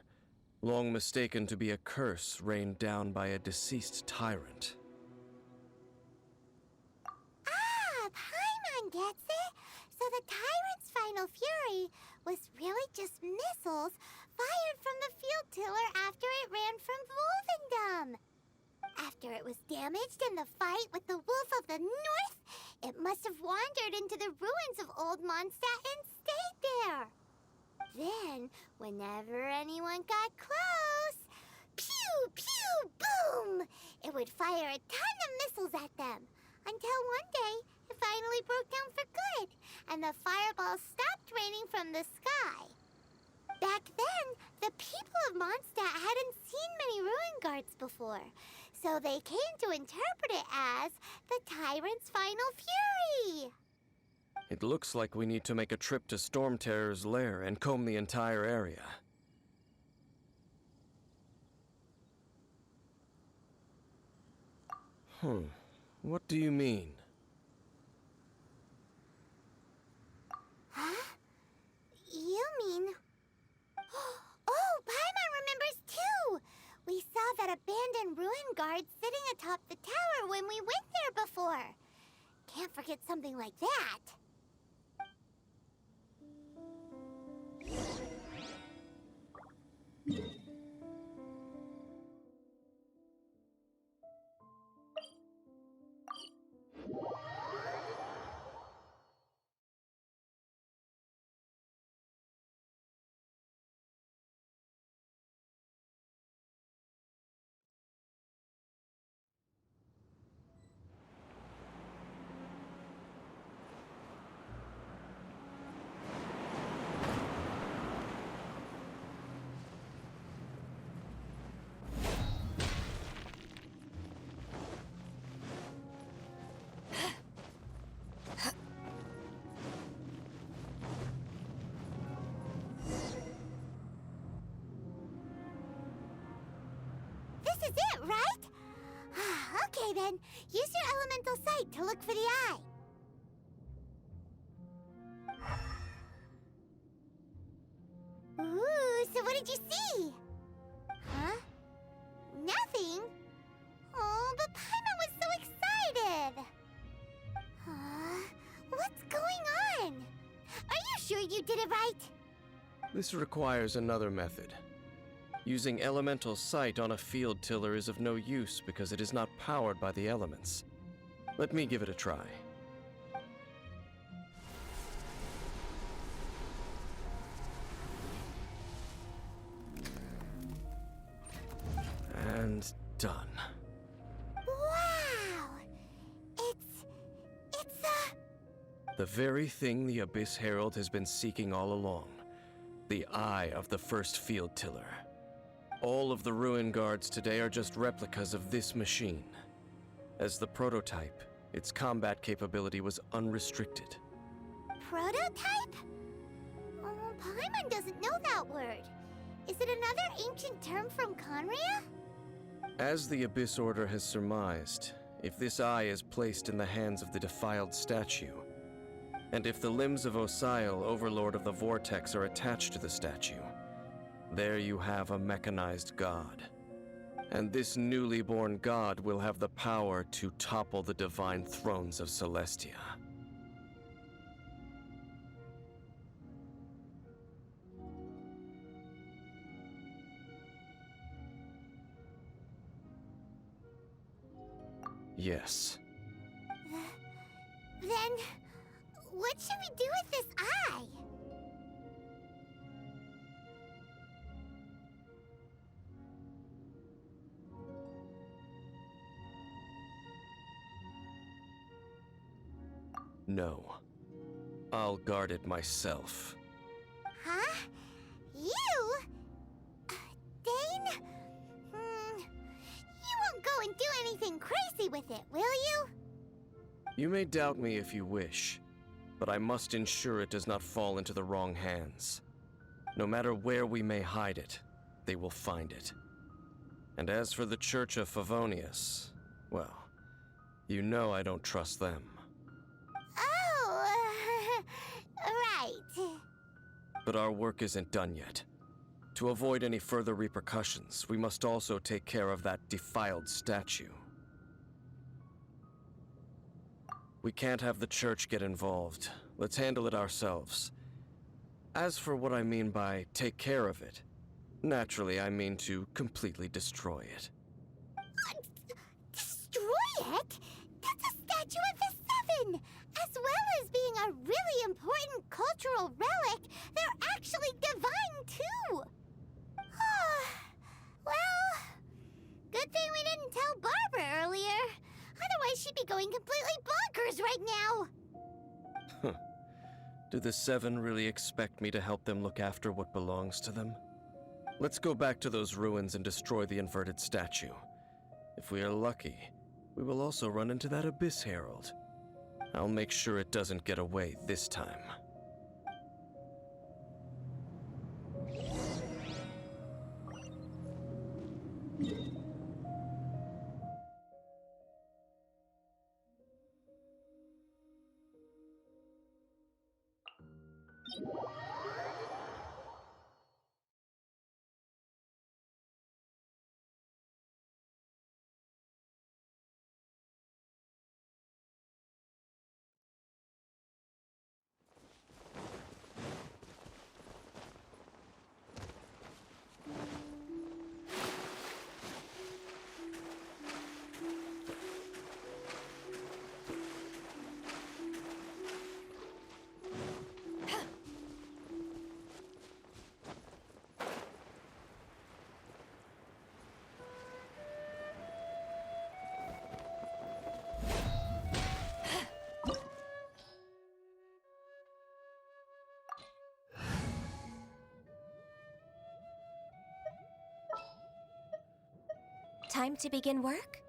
long mistaken to be a curse rained down by a deceased tyrant. Ah, Paimon gets it. So the tyrant's final fury was really just missiles fired from the field tiller after it ran from Wolvendom. After it was damaged in the fight with the Wolf of the North, it must have wandered into the ruins of Old Mondstadt and stayed there. Then, whenever anyone got close, pew, pew, boom! It would fire a ton of missiles at them, until one day it finally broke down for good, and the fireballs stopped raining from the sky. Back then, the people of Mondstadt hadn't seen many ruin guards before, so they came to interpret it as the tyrant's final fury. It looks like we need to make a trip to Storm Terror's lair and comb the entire area. What do you mean? Huh? You mean... Oh, Paimon remembers too! We saw that abandoned ruin guard sitting atop the tower when we went there before. Can't forget something like that. This is it, right? Okay then, use your elemental sight to look for the eye. Ooh, so what did you see? Huh? Nothing? Oh, but Paimon was so excited! What's going on? Are you sure you did it right? This requires another method. Using elemental sight on a field tiller is of no use because it is not powered by the elements. Let me give it a try. And done. Wow! It's The very thing the Abyss Herald has been seeking all along. The eye of the first field tiller. All of the ruin guards today are just replicas of this machine. As the prototype, its combat capability was unrestricted. prototype? Oh, Paimon doesn't know that word. Is it another ancient term from Conria? As the Abyss Order has surmised, if this eye is placed in the hands of the defiled statue, and if the limbs of Osiel, Overlord of the Vortex, are attached to the statue, there you have a mechanized god. And this newly born god will have the power to topple the divine thrones of Celestia. Yes. Then, what should we do with this eye? No. I'll guard it myself. Huh? You? Dane? You won't go and do anything crazy with it, will you? You may doubt me if you wish, but I must ensure it does not fall into the wrong hands. No matter where we may hide it, they will find it. And as for the Church of Favonius, well, you know I don't trust them. Oh, right. But our work isn't done yet. To avoid any further repercussions, we must also take care of that defiled statue. We can't have the church get involved. Let's handle it ourselves. As for what I mean by take care of it, naturally I mean to completely destroy it. Destroy it? That's a statue of the Seven! As well as being a really important cultural relic, they're actually divine too! Well, good thing we didn't tell Barbara earlier. Otherwise she'd be going completely bonkers right now! Do the Seven really expect me to help them look after what belongs to them? Let's go back to those ruins and destroy the inverted statue. If we are lucky, we will also run into that Abyss Herald. I'll make sure it doesn't get away this time. Time to begin work?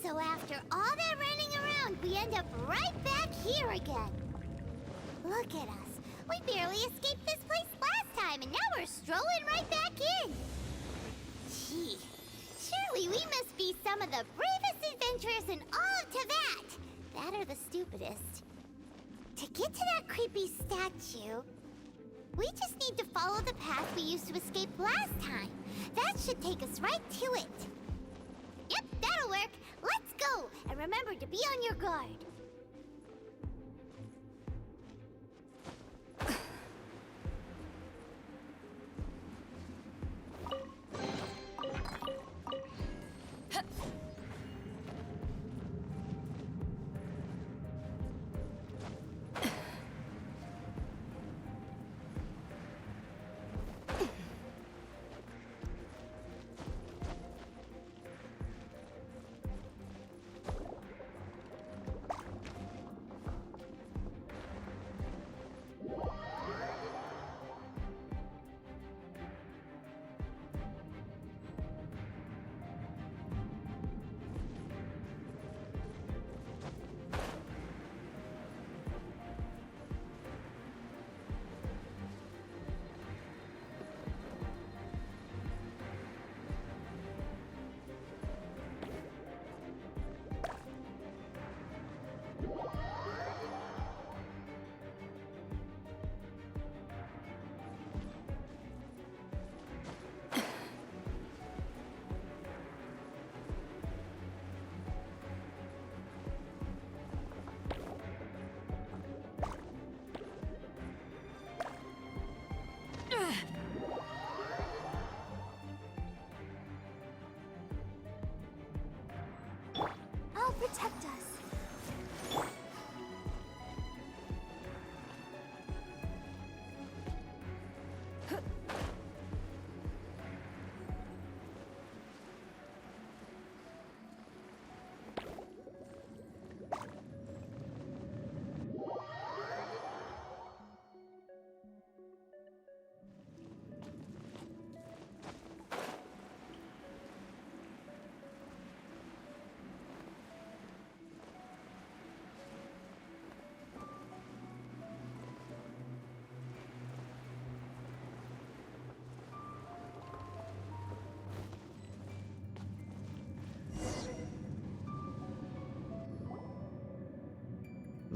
So after all that running around, we end up right back here again. Look at us. We barely escaped this place last time, and now we're strolling right back in. Gee, surely we must be some of the bravest adventurers in all of Teyvat. That or the stupidest. To get to that creepy statue, we just need to follow the path we used to escape last time. That should take us right to it. Yep, that'll work. Let's go! And remember to be on your guard.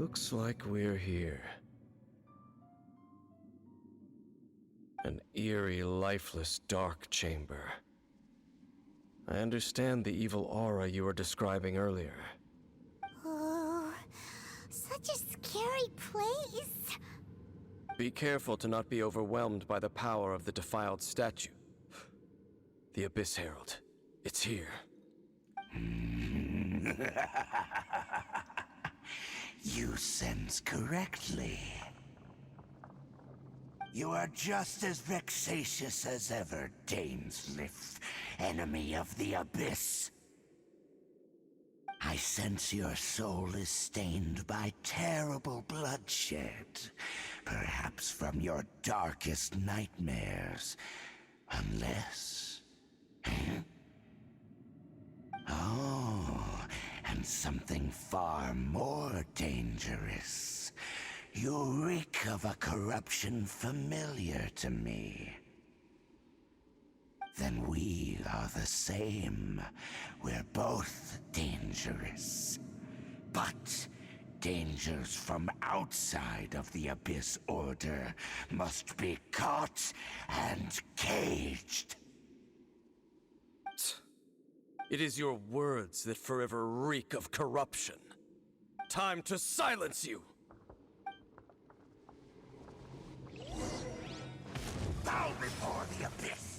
Looks like we're here. An eerie, lifeless, dark chamber. I understand the evil aura you were describing earlier. Oh, such a scary place. Be careful to not be overwhelmed by the power of the defiled statue. The Abyss Herald. It's here. You sense correctly. You are just as vexatious as ever, Dainsleif, enemy of the Abyss. I sense your soul is stained by terrible bloodshed, perhaps from your darkest nightmares, unless... Oh, and something far more dangerous. You reek of a corruption familiar to me. Then we are the same. We're both dangerous. But dangers from outside of the Abyss Order must be caught and caged. It is your words that forever reek of corruption. Time to silence you! Bow before the Abyss!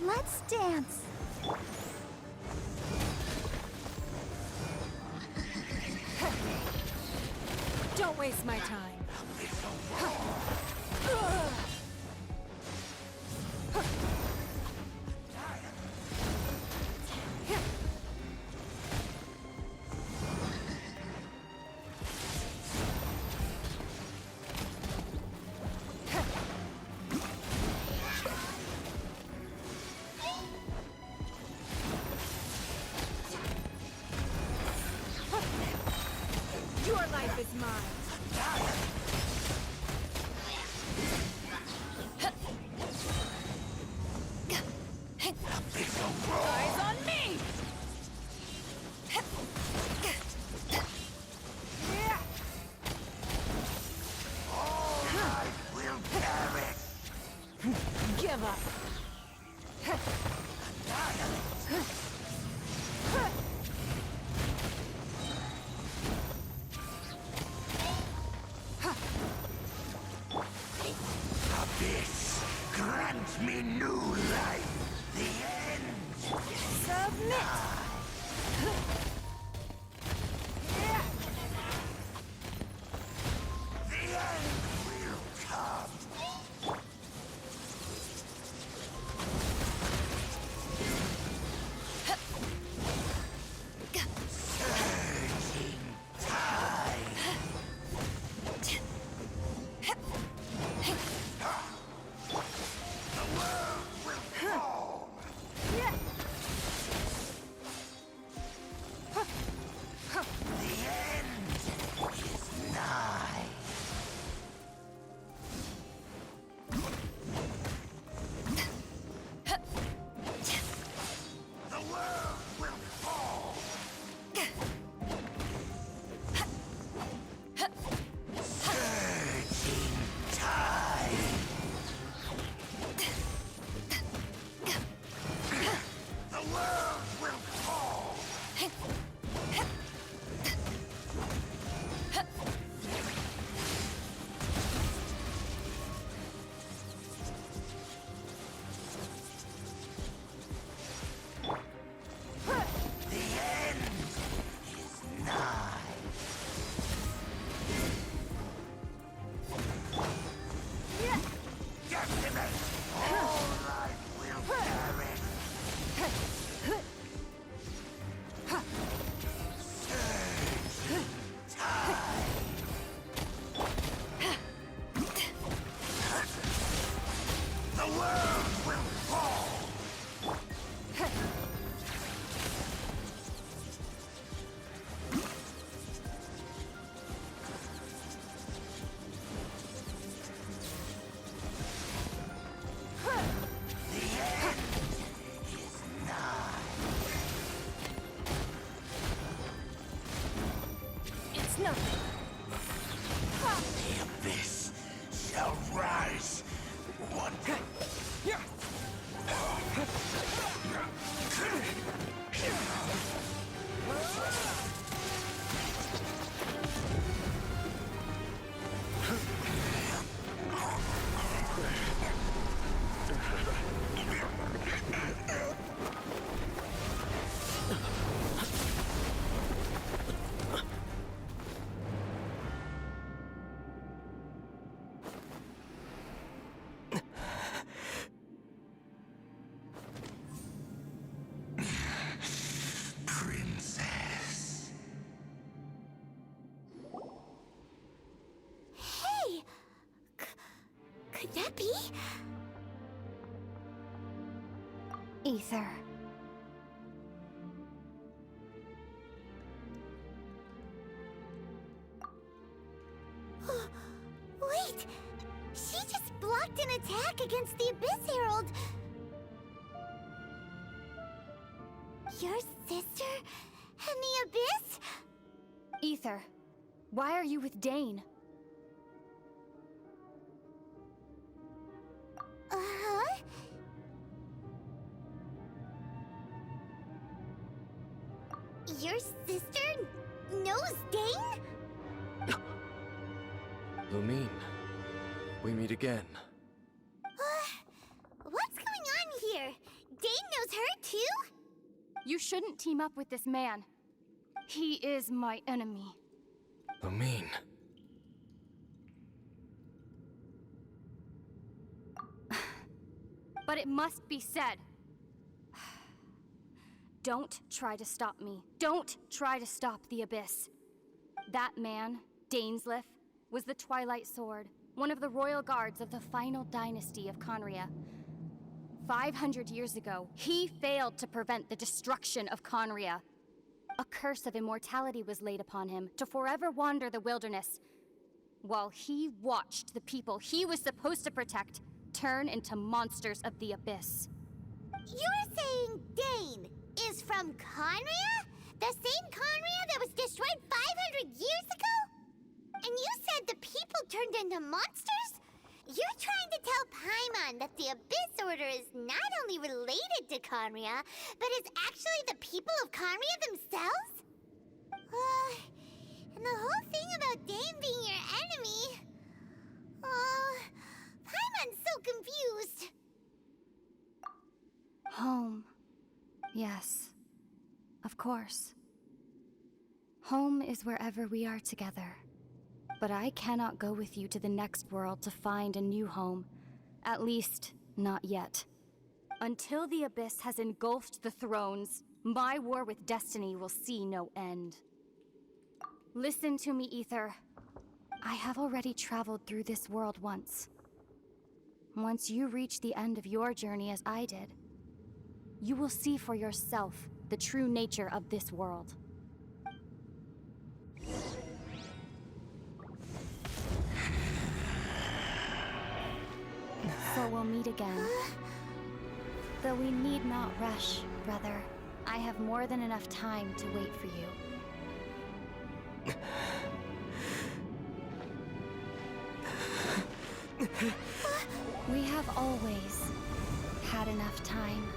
Let's dance. Don't waste my time. Your life is mine. Eyes on me! I will perish! Give up. It's nothing. The abyss shall rise one princess. Hey! Could that be? Ether. Wait! She just blocked an attack against the Abyss Herald! Your sister and the Abyss? Ether, why are you with Dane? Uh-huh. Your sister knows Dane? Lumine, we meet again. What's going on here? Dane knows her too? You shouldn't team up with this man. He is my enemy. Lumine. But it must be said. Don't try to stop me. Don't try to stop the Abyss. That man, Dainsleif, was the Twilight Sword, one of the royal guards of the final dynasty of Conria. 500 years ago, he failed to prevent the destruction of Conria. A curse of immortality was laid upon him to forever wander the wilderness, while he watched the people he was supposed to protect turn into monsters of the Abyss. You're saying Dane is from Conria? The same Conria that was destroyed 500 years ago? And you said the people turned into monsters? You're trying to tell Paimon that the Abyss Order is not only related to Conria, but is actually the people of Conria themselves? And the whole thing about Dane being your enemy... Paimon's so confused. Home. Yes. Of course. Home is wherever we are together. But I cannot go with you to the next world to find a new home. At least, not yet. Until the Abyss has engulfed the thrones, my war with destiny will see no end. Listen to me, Ether. I have already traveled through this world once. Once you reach the end of your journey as I did, you will see for yourself the true nature of this world. So we'll meet again. Though we need not rush, brother. I have more than enough time to wait for you. We have always had enough time.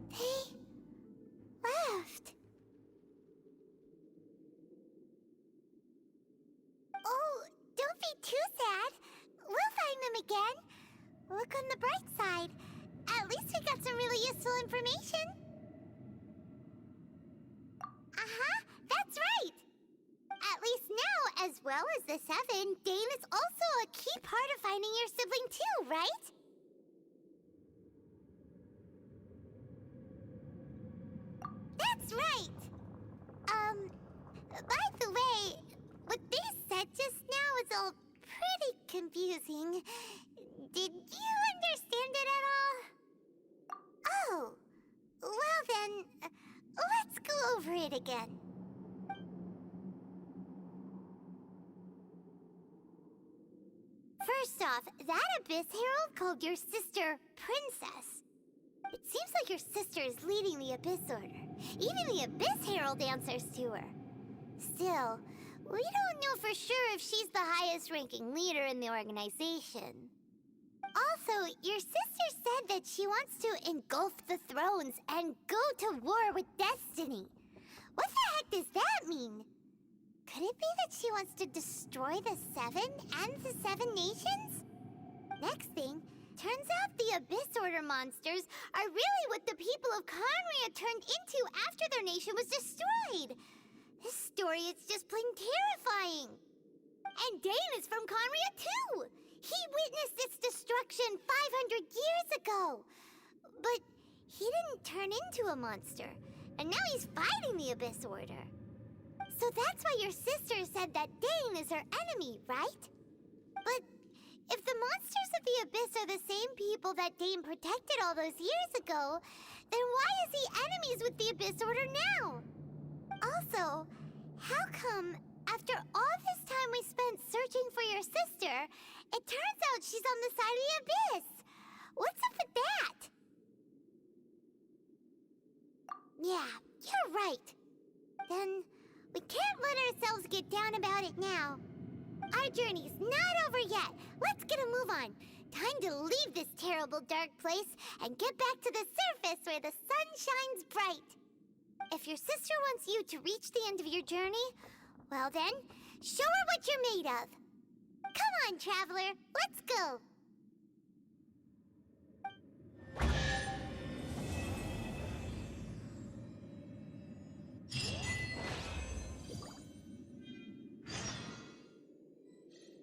They left. Oh, don't be too sad. We'll find them again. Look on the bright side. At least we got some really useful information. Uh-huh, that's right. At least now, as well as the Seven, Dane is also a key part of finding your sibling too, right? That's right. By the way, what they said just now is all pretty confusing. Did you understand it at all? Oh, well then, let's go over it again. First off, that Abyss Herald called your sister Princess. It seems like your sister is leading the Abyss Order. Even the Abyss Herald answers to her. Still, we don't know for sure if she's the highest-ranking leader in the organization. Also, your sister said that she wants to engulf the thrones and go to war with Destiny. What the heck does that mean? Could it be that she wants to destroy the Seven and the Seven Nations? Next thing, turns out the Abyss Order monsters are really what the people of Conria turned into after their nation was destroyed. This story is just plain terrifying. And Dane is from Conria too. He witnessed its destruction 500 years ago. But he didn't turn into a monster. And now he's fighting the Abyss Order. So that's why your sister said that Dane is her enemy, right? But if the monsters of the Abyss are the same people that Dane protected all those years ago, then why is he enemies with the Abyss Order now? Also, how come, after all this time we spent searching for your sister, it turns out she's on the side of the Abyss? What's up with that? Yeah, you're right. Then we can't let ourselves get down about it now. Our journey's not over yet. Let's get a move on. Time to leave this terrible dark place and get back to the surface where the sun shines bright. If your sister wants you to reach the end of your journey, well then, show her what you're made of. Come on, traveler, let's go.